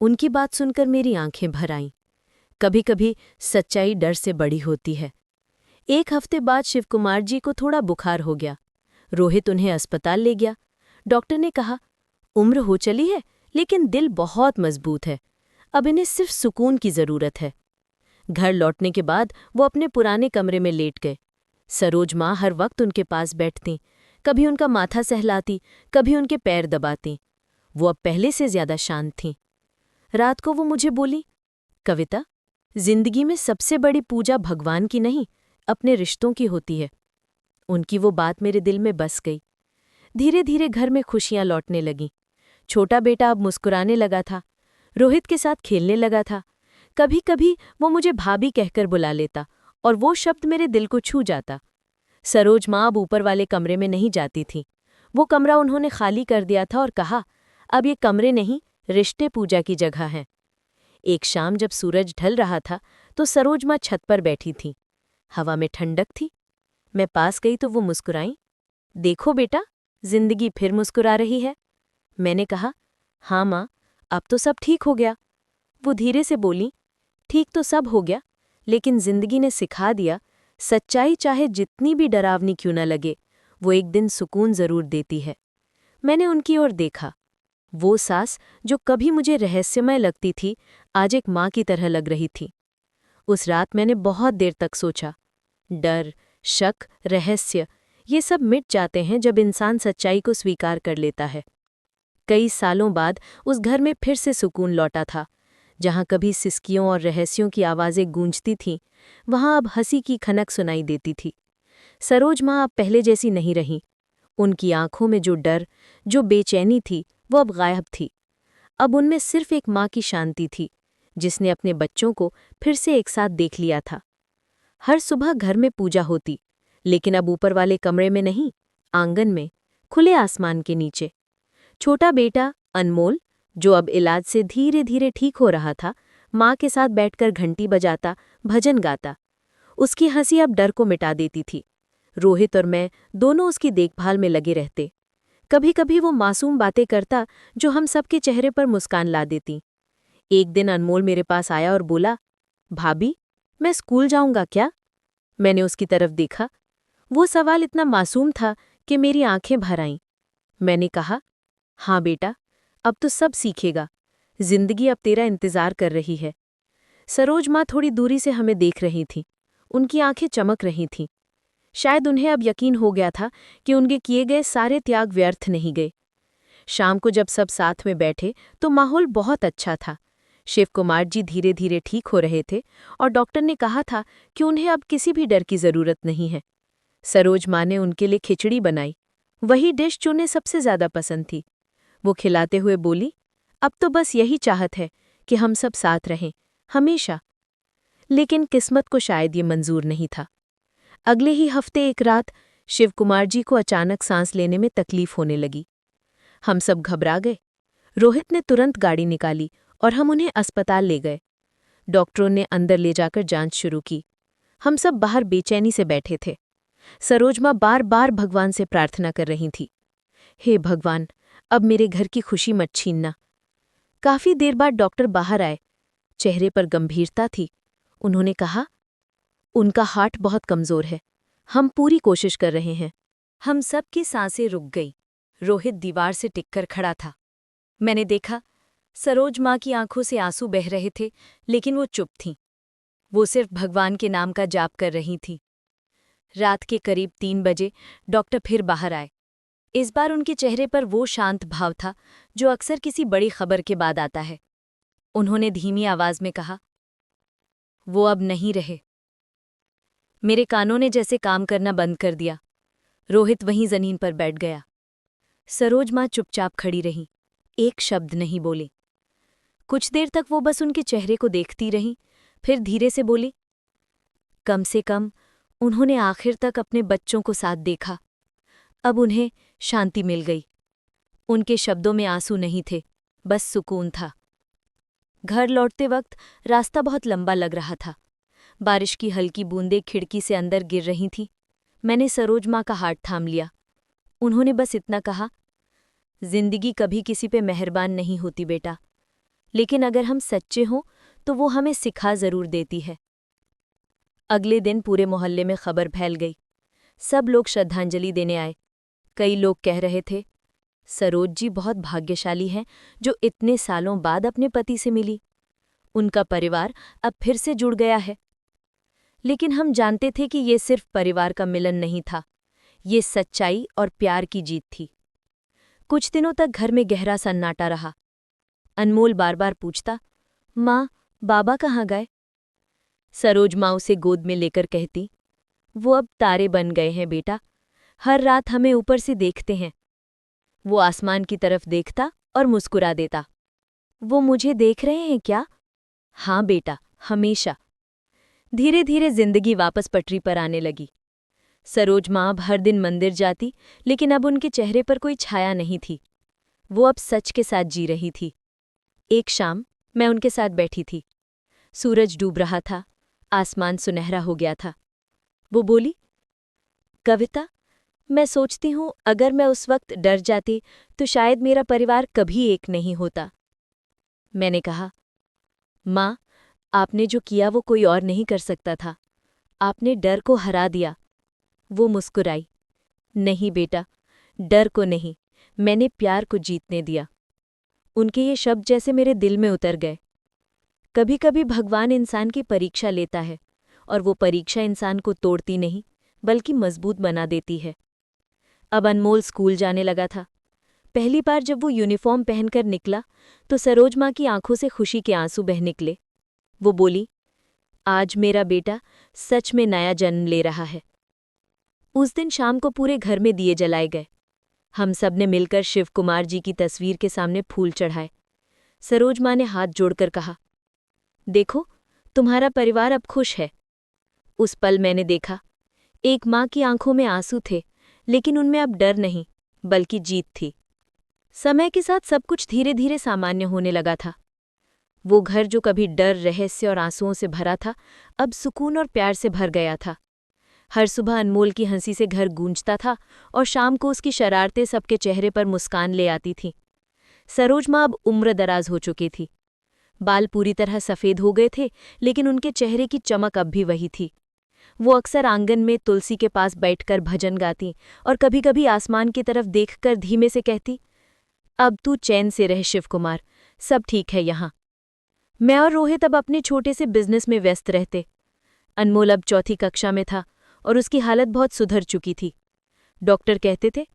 उनकी बात सुनकर मेरी आंखें भर आईं। कभी कभी सच्चाई डर से बड़ी होती है। एक हफ्ते बाद शिवकुमार जी को थोड़ा बुखार हो गया। रोहित उन्हें अस्पताल ले गया। डॉक्टर ने कहा, उम्र हो चली है लेकिन दिल बहुत मजबूत है, अब इन्हें सिर्फ सुकून की जरूरत है। घर लौटने के बाद वो अपने पुराने कमरे में लेट गए। सरोज माँ हर वक्त उनके पास बैठती, कभी उनका माथा सहलाती, कभी उनके पैर दबाती। वो अब पहले से ज्यादा शांत थीं। रात को वो मुझे बोली, कविता, जिंदगी में सबसे बड़ी पूजा भगवान की नहीं, अपने रिश्तों की होती है। उनकी वो बात मेरे दिल में बस गई। धीरे धीरे घर में खुशियां लौटने लगीं। छोटा बेटा अब मुस्कुराने लगा था, रोहित के साथ खेलने लगा था। कभी कभी वो मुझे भाभी कहकर बुला लेता और वो शब्द मेरे दिल को छू जाता। सरोज माँ अब ऊपर वाले कमरे में नहीं जाती थी। वो कमरा उन्होंने खाली कर दिया था और कहा, अब ये कमरे नहीं, रिश्ते पूजा की जगह हैं। एक शाम जब सूरज ढल रहा था तो सरोज माँ छत पर बैठी थी। हवा में ठंडक थी। मैं पास गई तो वो मुस्कुराई। देखो बेटा, जिंदगी फिर मुस्कुरा रही है। मैंने कहा, हाँ माँ, अब तो सब ठीक हो गया। वो धीरे से बोली, ठीक तो सब हो गया, लेकिन जिंदगी ने सिखा दिया, सच्चाई चाहे जितनी भी डरावनी क्यों न लगे, वो एक दिन सुकून जरूर देती है। मैंने उनकी ओर देखा। वो सास जो कभी मुझे रहस्यमय लगती थी, आज एक माँ की तरह लग रही थी। उस रात मैंने बहुत देर तक सोचा। डर, शक, रहस्य, ये सब मिट जाते हैं जब इंसान सच्चाई को स्वीकार कर लेता है। कई सालों बाद उस घर में फिर से सुकून लौटा था। जहाँ कभी सिसकियों और रहस्यों की आवाज़ें गूंजती थीं, वहाँ अब हंसी की खनक सुनाई देती थी। सरोज माँ अब पहले जैसी नहीं रहीं। उनकी आंखों में जो डर, जो बेचैनी थी, वो अब गायब थी। अब उनमें सिर्फ एक माँ की शांति थी, जिसने अपने बच्चों को फिर से एक साथ देख लिया था। हर सुबह घर में पूजा होती, लेकिन अब ऊपर वाले कमरे में नहीं, आंगन में, खुले आसमान के नीचे। छोटा बेटा अनमोल, जो अब इलाज से धीरे धीरे ठीक हो रहा था, माँ के साथ बैठकर घंटी बजाता, भजन गाता। उसकी हंसी अब डर को मिटा देती थी। रोहित और मैं दोनों उसकी देखभाल में लगे रहते। कभी कभी वो मासूम बातें करता जो हम सबके चेहरे पर मुस्कान ला देती। एक दिन अनमोल मेरे पास आया और बोला, भाभी, मैं स्कूल जाऊंगा क्या? मैंने उसकी तरफ देखा। वो सवाल इतना मासूम था कि मेरी आंखें भर आईं। मैंने कहा, हाँ बेटा, अब तो सब सीखेगा। जिंदगी अब तेरा इंतजार कर रही है। सरोज माँ थोड़ी दूरी से हमें देख रही थी। उनकी आंखें चमक रही थीं। शायद उन्हें अब यकीन हो गया था कि उनके किए गए सारे त्याग व्यर्थ नहीं गए। शाम को जब सब साथ में बैठे तो माहौल बहुत अच्छा था। शिवकुमार जी धीरे धीरे ठीक हो रहे थे और डॉक्टर ने कहा था कि उन्हें अब किसी भी डर की जरूरत नहीं है। सरोज माँ ने उनके लिए खिचड़ी बनाई, वही डिश जो उन्हें सबसे ज्यादा पसंद थी। वो खिलाते हुए बोली, अब तो बस यही चाहत है कि हम सब साथ रहें, हमेशा। लेकिन किस्मत को शायद ये मंजूर नहीं था। अगले ही हफ्ते एक रात शिवकुमार जी को अचानक सांस लेने में तकलीफ होने लगी। हम सब घबरा गए। रोहित ने तुरंत गाड़ी निकाली और हम उन्हें अस्पताल ले गए। डॉक्टरों ने अंदर ले जाकर जांच शुरू की। हम सब बाहर बेचैनी से बैठे थे। सरोज माँ बार बार भगवान से प्रार्थना कर रही थी, हे भगवान, अब मेरे घर की खुशी मत छीनना। काफी देर बाद डॉक्टर बाहर आए। चेहरे पर गंभीरता थी। उन्होंने कहा, उनका हार्ट बहुत कमजोर है, हम पूरी कोशिश कर रहे हैं। हम सब की सांसें रुक गई। रोहित दीवार से टिककर खड़ा था। मैंने देखा, सरोज माँ की आंखों से आंसू बह रहे थे, लेकिन वो चुप थीं। वो सिर्फ भगवान के नाम का जाप कर रही थीं। रात के करीब 3 बजे डॉक्टर फिर बाहर आए। इस बार उनके चेहरे पर वो शांत भाव था जो अक्सर किसी बड़ी खबर के बाद आता है। उन्होंने धीमी आवाज में कहा, वो अब नहीं रहे। मेरे कानों ने जैसे काम करना बंद कर दिया। रोहित वहीं जमीन पर बैठ गया। सरोज माँ चुपचाप खड़ी रही, एक शब्द नहीं बोली। कुछ देर तक वो बस उनके चेहरे को देखती रही, फिर धीरे से बोली, कम से कम उन्होंने आखिर तक अपने बच्चों को साथ देखा। अब उन्हें शांति मिल गई। उनके शब्दों में आंसू नहीं थे, बस सुकून था। घर लौटते वक्त रास्ता बहुत लंबा लग रहा था। बारिश की हल्की बूंदें खिड़की से अंदर गिर रही थीं। मैंने सरोज माँ का हाथ थाम लिया। उन्होंने बस इतना कहा, जिंदगी कभी किसी पे मेहरबान नहीं होती बेटा, लेकिन अगर हम सच्चे हों तो वो हमें सिखा ज़रूर देती है। अगले दिन पूरे मोहल्ले में खबर फैल गई। सब लोग श्रद्धांजलि देने आए। कई लोग कह रहे थे, सरोज जी बहुत भाग्यशाली हैं जो इतने सालों बाद अपने पति से मिली। उनका परिवार अब फिर से जुड़ गया है। लेकिन हम जानते थे कि ये सिर्फ परिवार का मिलन नहीं था, ये सच्चाई और प्यार की जीत थी। कुछ दिनों तक घर में गहरा सन्नाटा रहा। अनमोल बार बार पूछता, माँ, बाबा कहाँ गए? सरोज माँ उसे गोद में लेकर कहती, वो अब तारे बन गए हैं बेटा, हर रात हमें ऊपर से देखते हैं। वो आसमान की तरफ देखता और मुस्कुरा देता। वो मुझे देख रहे हैं क्या? हाँ बेटा, हमेशा। धीरे धीरे जिंदगी वापस पटरी पर आने लगी। सरोज माँ अब हर दिन मंदिर जाती, लेकिन अब उनके चेहरे पर कोई छाया नहीं थी। वो अब सच के साथ जी रही थी। एक शाम मैं उनके साथ बैठी थी। सूरज डूब रहा था, आसमान सुनहरा हो गया था। वो बोली, कविता, मैं सोचती हूँ अगर मैं उस वक्त डर जाती तो शायद मेरा परिवार कभी एक नहीं होता। मैंने कहा, माँ, आपने जो किया वो कोई और नहीं कर सकता था। आपने डर को हरा दिया। वो मुस्कुराई, नहीं बेटा, डर को नहीं, मैंने प्यार को जीतने दिया। उनके ये शब्द जैसे मेरे दिल में उतर गए। कभी कभी भगवान इंसान की परीक्षा लेता है और वो परीक्षा इंसान को तोड़ती नहीं बल्कि मजबूत बना देती है। अब अनमोल स्कूल जाने लगा था। पहली बार जब वो यूनिफॉर्म पहनकर निकला तो सरोज माँ की आंखों से खुशी के आंसू बह निकले। वो बोली, आज मेरा बेटा सच में नया जन्म ले रहा है। उस दिन शाम को पूरे घर में दिए जलाए गए। हम सब ने मिलकर शिव कुमार जी की तस्वीर के सामने फूल चढ़ाए। सरोज माँ ने हाथ जोड़कर कहा, देखो, तुम्हारा परिवार अब खुश है। उस पल मैंने देखा, एक माँ की आंखों में आंसू थे, लेकिन उनमें अब डर नहीं बल्कि जीत थी। समय के साथ सब कुछ धीरे धीरे सामान्य होने लगा था। वो घर जो कभी डर, रहस्य और आंसुओं से भरा था, अब सुकून और प्यार से भर गया था। हर सुबह अनमोल की हंसी से घर गूंजता था और शाम को उसकी शरारतें सबके चेहरे पर मुस्कान ले आती थीं। सरोज माँ अब उम्रदराज हो चुकी थी। बाल पूरी तरह सफ़ेद हो गए थे, लेकिन उनके चेहरे की चमक अब भी वही थी। वो अक्सर आंगन में तुलसी के पास बैठकर भजन गाती और कभी कभी आसमान की तरफ देखकर धीमे से कहती, अब तू चैन से रह शिव कुमार, सब ठीक है यहाँ। मैं और रोहित अब अपने छोटे से बिजनेस में व्यस्त रहते। अनमोल अब चौथी कक्षा में था और उसकी हालत बहुत सुधर चुकी थी। डॉक्टर कहते थे,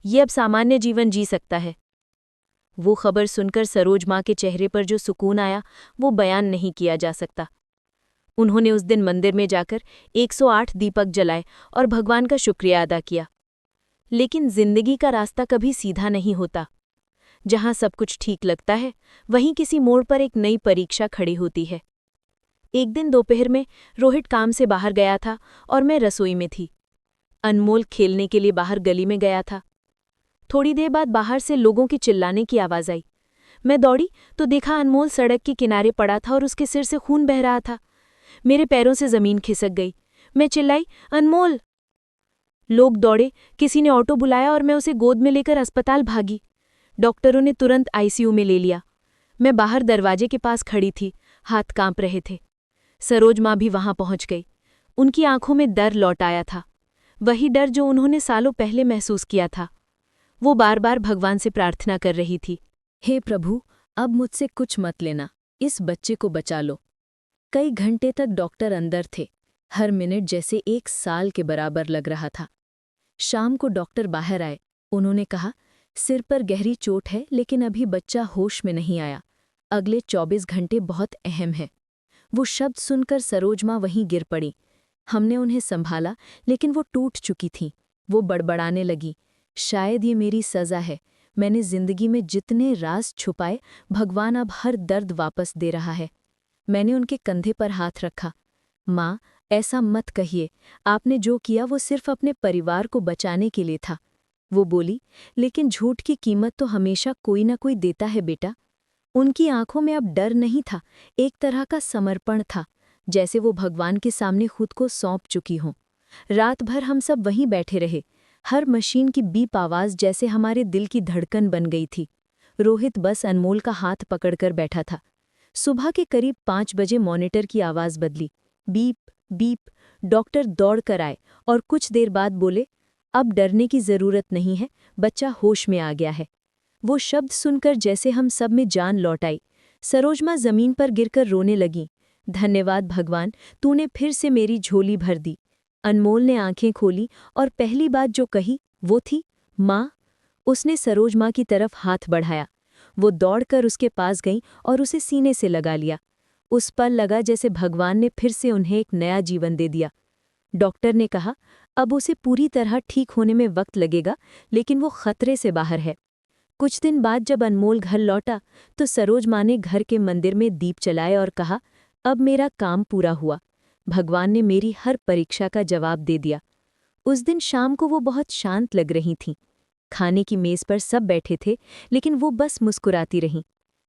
ये अब सामान्य जीवन जी सकता है। वो खबर सुनकर सरोज माँ के चेहरे पर जो सुकून आया वो बयान नहीं किया जा सकता। उन्होंने उस दिन मंदिर में जाकर 108 दीपक जलाए और भगवान का शुक्रिया अदा किया। लेकिन जिंदगी का रास्ता कभी सीधा नहीं होता। जहाँ सब कुछ ठीक लगता है, वहीं किसी मोड़ पर एक नई परीक्षा खड़ी होती है। एक दिन दोपहर में रोहित काम से बाहर गया था और मैं रसोई में थी। अनमोल खेलने के लिए बाहर गली में गया था। थोड़ी देर बाद बाहर से लोगों की चिल्लाने की आवाज़ आई। मैं दौड़ी तो देखा अनमोल सड़क के किनारे पड़ा था और उसके सिर से खून बह रहा था। मेरे पैरों से जमीन खिसक गई। मैं चिल्लाई, अनमोल! लोग दौड़े, किसी ने ऑटो बुलाया और मैं उसे गोद में लेकर अस्पताल भागी। डॉक्टरों ने तुरंत आईसीयू में ले लिया। मैं बाहर दरवाजे के पास खड़ी थी, हाथ कांप रहे थे। सरोज माँ भी वहां पहुंच गई। उनकी आंखों में डर लौट आया था, वही डर जो उन्होंने सालों पहले महसूस किया था। वो बार बार भगवान से प्रार्थना कर रही थी, हे प्रभु, अब मुझसे कुछ मत लेना, इस बच्चे को बचा लो। कई घंटे तक डॉक्टर अंदर थे। हर मिनट जैसे 1 साल के बराबर लग रहा था। शाम को डॉक्टर बाहर आए। उन्होंने कहा, सिर पर गहरी चोट है लेकिन अभी बच्चा होश में नहीं आया। अगले 24 घंटे बहुत अहम है। वो शब्द सुनकर सरोज माँ वहीं गिर पड़ी। हमने उन्हें संभाला, लेकिन वो टूट चुकी थीं। वो बड़बड़ाने लगी, शायद ये मेरी सज़ा है। मैंने जिंदगी में जितने राज छुपाए, भगवान अब हर दर्द वापस दे रहा है। मैंने उनके कंधे पर हाथ रखा। माँ, ऐसा मत कहिए, आपने जो किया वो सिर्फ अपने परिवार को बचाने के लिए था। वो बोली, लेकिन झूठ की कीमत तो हमेशा कोई ना कोई देता है बेटा। उनकी आंखों में अब डर नहीं था, एक तरह का समर्पण था, जैसे वो भगवान के सामने खुद को सौंप चुकी हों। रात भर हम सब वहीं बैठे रहे। हर मशीन की बीप आवाज़ जैसे हमारे दिल की धड़कन बन गई थी। रोहित बस अनमोल का हाथ पकड़कर बैठा था। सुबह के करीब 5 बजे मॉनिटर की आवाज़ बदली। Beep beep. डॉक्टर दौड़ कर आए और कुछ देर बाद बोले, अब डरने की ज़रूरत नहीं है, बच्चा होश में आ गया है। वो शब्द सुनकर जैसे हम सब में जान लौट आई। सरोजमा ज़मीन पर गिरकर रोने लगी। धन्यवाद भगवान, तूने फिर से मेरी झोली भर दी। अनमोल ने आंखें खोली और पहली बात जो कही वो थी, माँ। उसने सरोजमा की तरफ हाथ बढ़ाया। वो दौड़कर उसके पास गई और उसे सीने से लगा लिया। उस पल लगा जैसे भगवान ने फिर से उन्हें एक नया जीवन दे दिया। डॉक्टर ने कहा, अब उसे पूरी तरह ठीक होने में वक्त लगेगा, लेकिन वो खतरे से बाहर है। कुछ दिन बाद जब अनमोल घर लौटा तो सरोज माँ ने घर के मंदिर में दीप जलाए और कहा, अब मेरा काम पूरा हुआ। भगवान ने मेरी हर परीक्षा का जवाब दे दिया। उस दिन शाम को वो बहुत शांत लग रही थीं। खाने की मेज पर सब बैठे थे, लेकिन वो बस मुस्कुराती रहीं।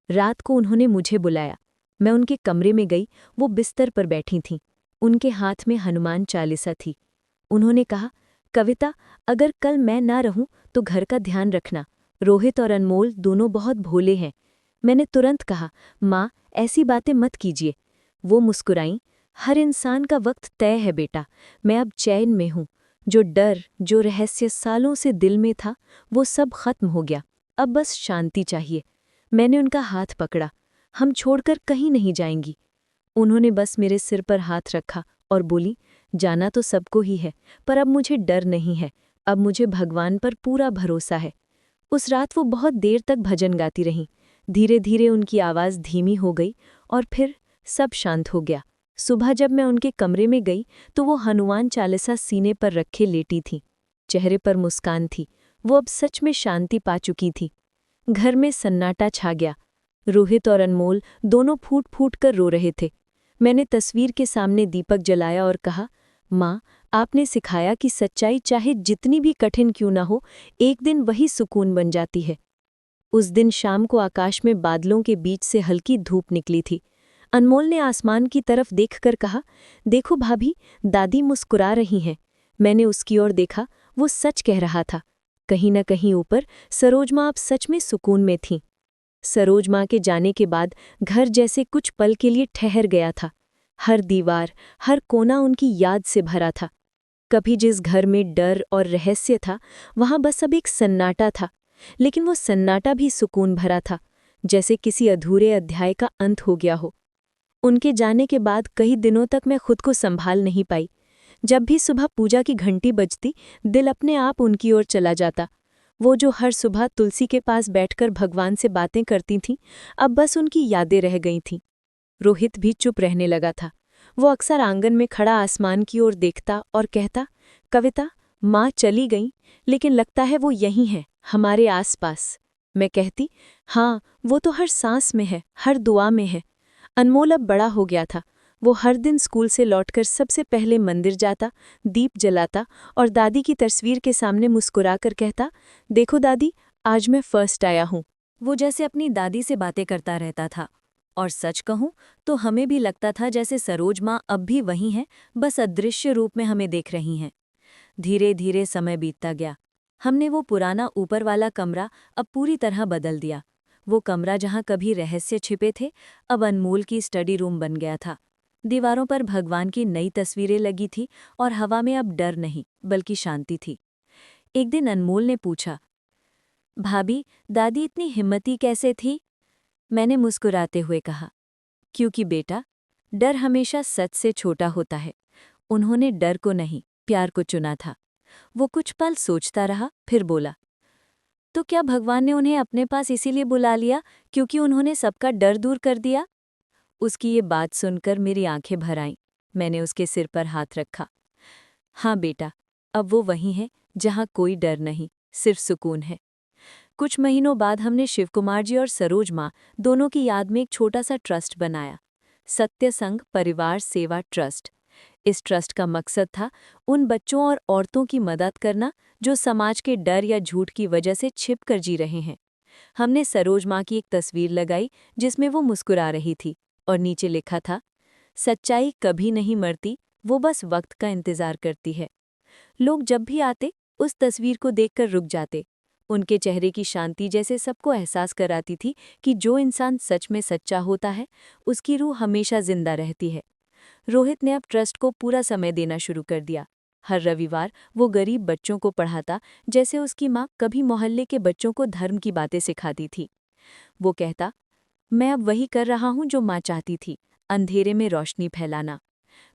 रात को उन्होंने मुझे बुलाया। मैं उनके कमरे में गई। वो बिस्तर पर बैठी थीं। उनके हाथ में हनुमान चालीसा थी। उन्होंने कहा, कविता, अगर कल मैं ना रहूं तो घर का ध्यान रखना। रोहित और अनमोल दोनों बहुत भोले हैं। मैंने तुरंत कहा, माँ, ऐसी बातें मत कीजिए। वो मुस्कुराईं। हर इंसान का वक्त तय है बेटा, मैं अब चैन में हूँ। जो डर, जो रहस्य सालों से दिल में था, वो सब खत्म हो गया। अब बस शांति चाहिए। मैंने उनका हाथ पकड़ा। हम छोड़कर कहीं नहीं जाएंगी। उन्होंने बस मेरे सिर पर हाथ रखा और बोली, जाना तो सबको ही है, पर अब मुझे डर नहीं है। अब मुझे भगवान पर पूरा भरोसा है। उस रात वो बहुत देर तक भजन गाती रहीं। धीरे धीरे उनकी आवाज़ धीमी हो गई और फिर सब शांत हो गया। सुबह जब मैं उनके कमरे में गई तो वो हनुमान चालीसा सीने पर रखे लेटी थीं। चेहरे पर मुस्कान थी। वो अब सच में शांति पा चुकी थी। घर में सन्नाटा छा गया। रोहित और अनमोल दोनों फूट फूट कर रो रहे थे। मैंने तस्वीर के सामने दीपक जलाया और कहा, माँ, आपने सिखाया कि सच्चाई चाहे जितनी भी कठिन क्यों न हो, एक दिन वही सुकून बन जाती है। उस दिन शाम को आकाश में बादलों के बीच से हल्की धूप निकली थी। अनमोल ने आसमान की तरफ देखकर कहा, देखो भाभी, दादी मुस्कुरा रही हैं। मैंने उसकी ओर देखा। वो सच कह रहा था। कहीं न कहीं ऊपर सरोज माँ अब सच में सुकून में थीं। सरोज माँ के जाने के बाद घर जैसे कुछ पल के लिए ठहर गया था। हर दीवार, हर कोना उनकी याद से भरा था। कभी जिस घर में डर और रहस्य था, वहां बस अब एक सन्नाटा था, लेकिन वो सन्नाटा भी सुकून भरा था, जैसे किसी अधूरे अध्याय का अंत हो गया हो। उनके जाने के बाद कई दिनों तक मैं खुद को संभाल नहीं पाई। जब भी सुबह पूजा की घंटी बजती, दिल अपने आप उनकी ओर चला जाता। वो जो हर सुबह तुलसी के पास बैठकर भगवान से बातें करती थीं, अब बस उनकी यादें रह गई थीं। रोहित भी चुप रहने लगा था। वो अक्सर आंगन में खड़ा आसमान की ओर देखता और कहता, कविता, माँ चली गई, लेकिन लगता है वो यहीं है, हमारे आसपास। मैं कहती, हाँ, वो तो हर सांस में है, हर दुआ में है। अनमोल अब बड़ा हो गया था। वो हर दिन स्कूल से लौटकर सबसे पहले मंदिर जाता, दीप जलाता और दादी की तस्वीर के सामने मुस्कुराकर कहता, देखो दादी, आज मैं फर्स्ट आया हूँ। वो जैसे अपनी दादी से बातें करता रहता था। और सच कहूं तो हमें भी लगता था जैसे सरोज माँ अब भी वहीं हैं, बस अदृश्य रूप में हमें देख रही हैं। धीरे धीरे समय बीतता गया। हमने वो पुराना ऊपर वाला कमरा अब पूरी तरह बदल दिया। वो कमरा जहाँ कभी रहस्य छिपे थे, अब अनमोल की स्टडी रूम बन गया था। दीवारों पर भगवान की नई तस्वीरें लगी थी और हवा में अब डर नहीं, बल्कि शांति थी। एक दिन अनमोल ने पूछा, भाभी, दादी इतनी हिम्मती कैसे थी? मैंने मुस्कुराते हुए कहा, क्योंकि बेटा, डर हमेशा सच से छोटा होता है। उन्होंने डर को नहीं, प्यार को चुना था। वो कुछ पल सोचता रहा, फिर बोला, तो क्या भगवान ने उन्हें अपने पास इसीलिए बुला लिया क्योंकि उन्होंने सबका डर दूर कर दिया? उसकी ये बात सुनकर मेरी आंखें भर आईं। मैंने उसके सिर पर हाथ रखा। हाँ बेटा, अब वो वहीं है जहाँ कोई डर नहीं, सिर्फ सुकून है। कुछ महीनों बाद हमने शिवकुमार जी और सरोज माँ दोनों की याद में एक छोटा सा ट्रस्ट बनाया, सत्य संग परिवार सेवा ट्रस्ट। इस ट्रस्ट का मकसद था उन बच्चों और औरतों की मदद करना जो समाज के डर या झूठ की वजह से छिप कर जी रहे हैं। हमने सरोज माँ की एक तस्वीर लगाई जिसमें वो मुस्कुरा रही थी और नीचे लिखा था, सच्चाई कभी नहीं मरती, वो बस वक्त का इंतजार करती है। लोग जब भी आते उस तस्वीर को देखकर रुक जाते। उनके चेहरे की शांति जैसे सबको एहसास कराती थी कि जो इंसान सच में सच्चा होता है उसकी रूह हमेशा जिंदा रहती है। रोहित ने अब ट्रस्ट को पूरा समय देना शुरू कर दिया। हर रविवार वो गरीब बच्चों को पढ़ाता जैसे उसकी माँ कभी मोहल्ले के बच्चों को धर्म की बातें सिखाती थी। वो कहता, मैं अब वही कर रहा हूँ जो माँ चाहती थी, अंधेरे में रोशनी फैलाना।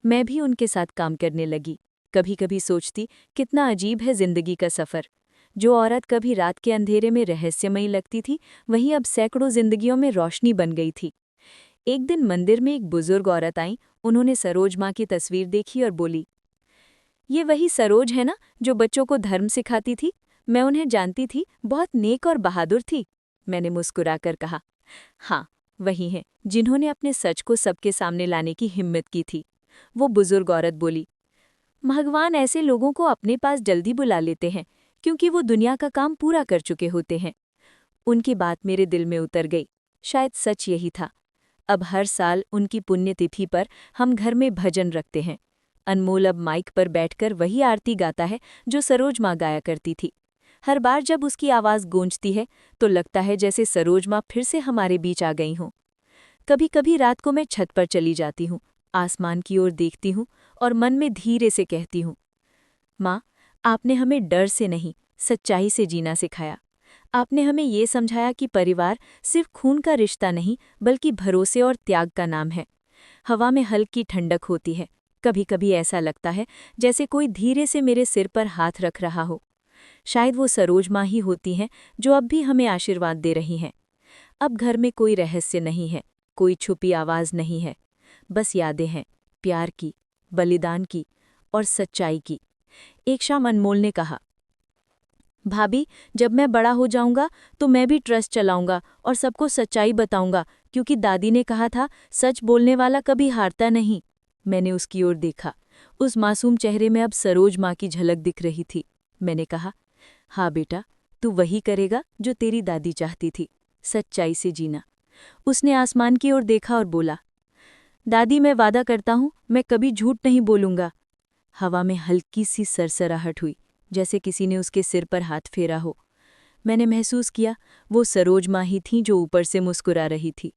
मैं भी उनके साथ काम करने लगी। कभी कभी सोचती कितना अजीब है जिंदगी का सफ़र। जो औरत कभी रात के अंधेरे में रहस्यमयी लगती थी वही अब सैकड़ों जिंदगियों में रोशनी बन गई थी। एक दिन मंदिर में एक बुजुर्ग औरत आई। उन्होंने सरोज माँ की तस्वीर देखी और बोली, ये वही सरोज है ना जो बच्चों को धर्म सिखाती थी? मैं उन्हें जानती थी, बहुत नेक और बहादुर थी। मैंने मुस्कुराकर कहा, हाँ वही हैं जिन्होंने अपने सच को सबके सामने लाने की हिम्मत की थी। वो बुजुर्ग औरत बोली, भगवान ऐसे लोगों को अपने पास जल्दी बुला लेते हैं क्योंकि वो दुनिया का काम पूरा कर चुके होते हैं। उनकी बात मेरे दिल में उतर गई। शायद सच यही था। अब हर साल उनकी पुण्यतिथि पर हम घर में भजन रखते हैं। अनमोल अब माइक पर बैठकर वही आरती गाता है जो सरोज माँ गाया करती थी। हर बार जब उसकी आवाज़ गूंजती है तो लगता है जैसे सरोज माँ फिर से हमारे बीच आ गई हों। कभी कभी रात को मैं छत पर चली जाती हूँ, आसमान की ओर देखती हूँ और मन में धीरे से कहती हूँ, माँ, आपने हमें डर से नहीं, सच्चाई से जीना सिखाया। आपने हमें ये समझाया कि परिवार सिर्फ खून का रिश्ता नहीं बल्कि भरोसे और त्याग का नाम है। हवा में हल्की ठंडक होती है। कभी कभी ऐसा लगता है जैसे कोई धीरे से मेरे सिर पर हाथ रख रहा हो। शायद वो सरोज माँ ही होती हैं जो अब भी हमें आशीर्वाद दे रही हैं। अब घर में कोई रहस्य नहीं है, कोई छुपी आवाज़ नहीं है, बस यादें हैं, प्यार की, बलिदान की और सच्चाई की। एक शाम अनमोल ने कहा, भाभी, जब मैं बड़ा हो जाऊंगा तो मैं भी ट्रस्ट चलाऊंगा और सबको सच्चाई बताऊंगा क्योंकि दादी ने कहा था सच बोलने वाला कभी हारता नहीं। मैंने उसकी ओर देखा। उस मासूम चेहरे में अब सरोज माँ की झलक दिख रही थी। मैंने कहा, हाँ बेटा, तू वही करेगा जो तेरी दादी चाहती थी, सच्चाई से जीना। उसने आसमान की ओर देखा और बोला, दादी, मैं वादा करता हूँ मैं कभी झूठ नहीं बोलूंगा। हवा में हल्की सी सरसराहट हुई, जैसे किसी ने उसके सिर पर हाथ फेरा हो। मैंने महसूस किया वो सरोज माँ ही थी जो ऊपर से मुस्कुरा रही थी।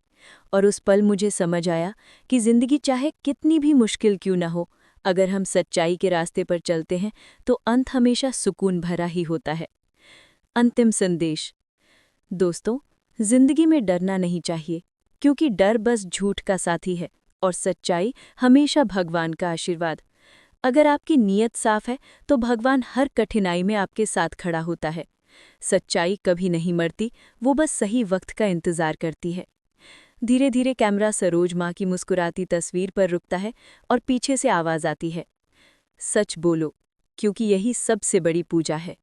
और उस पल मुझे समझ आया कि जिंदगी चाहे कितनी भी मुश्किल क्यों न हो, अगर हम सच्चाई के रास्ते पर चलते हैं तो अंत हमेशा सुकून भरा ही होता है। अंतिम संदेश। दोस्तों, जिंदगी में डरना नहीं चाहिए क्योंकि डर बस झूठ का साथी है और सच्चाई हमेशा भगवान का आशीर्वाद। अगर आपकी नीयत साफ है तो भगवान हर कठिनाई में आपके साथ खड़ा होता है। सच्चाई कभी नहीं मरती, वो बस सही वक्त का इंतजार करती है। धीरे धीरे कैमरा सरोज माँ की मुस्कुराती तस्वीर पर रुकता है और पीछे से आवाज़ आती है, सच बोलो, क्योंकि यही सबसे बड़ी पूजा है।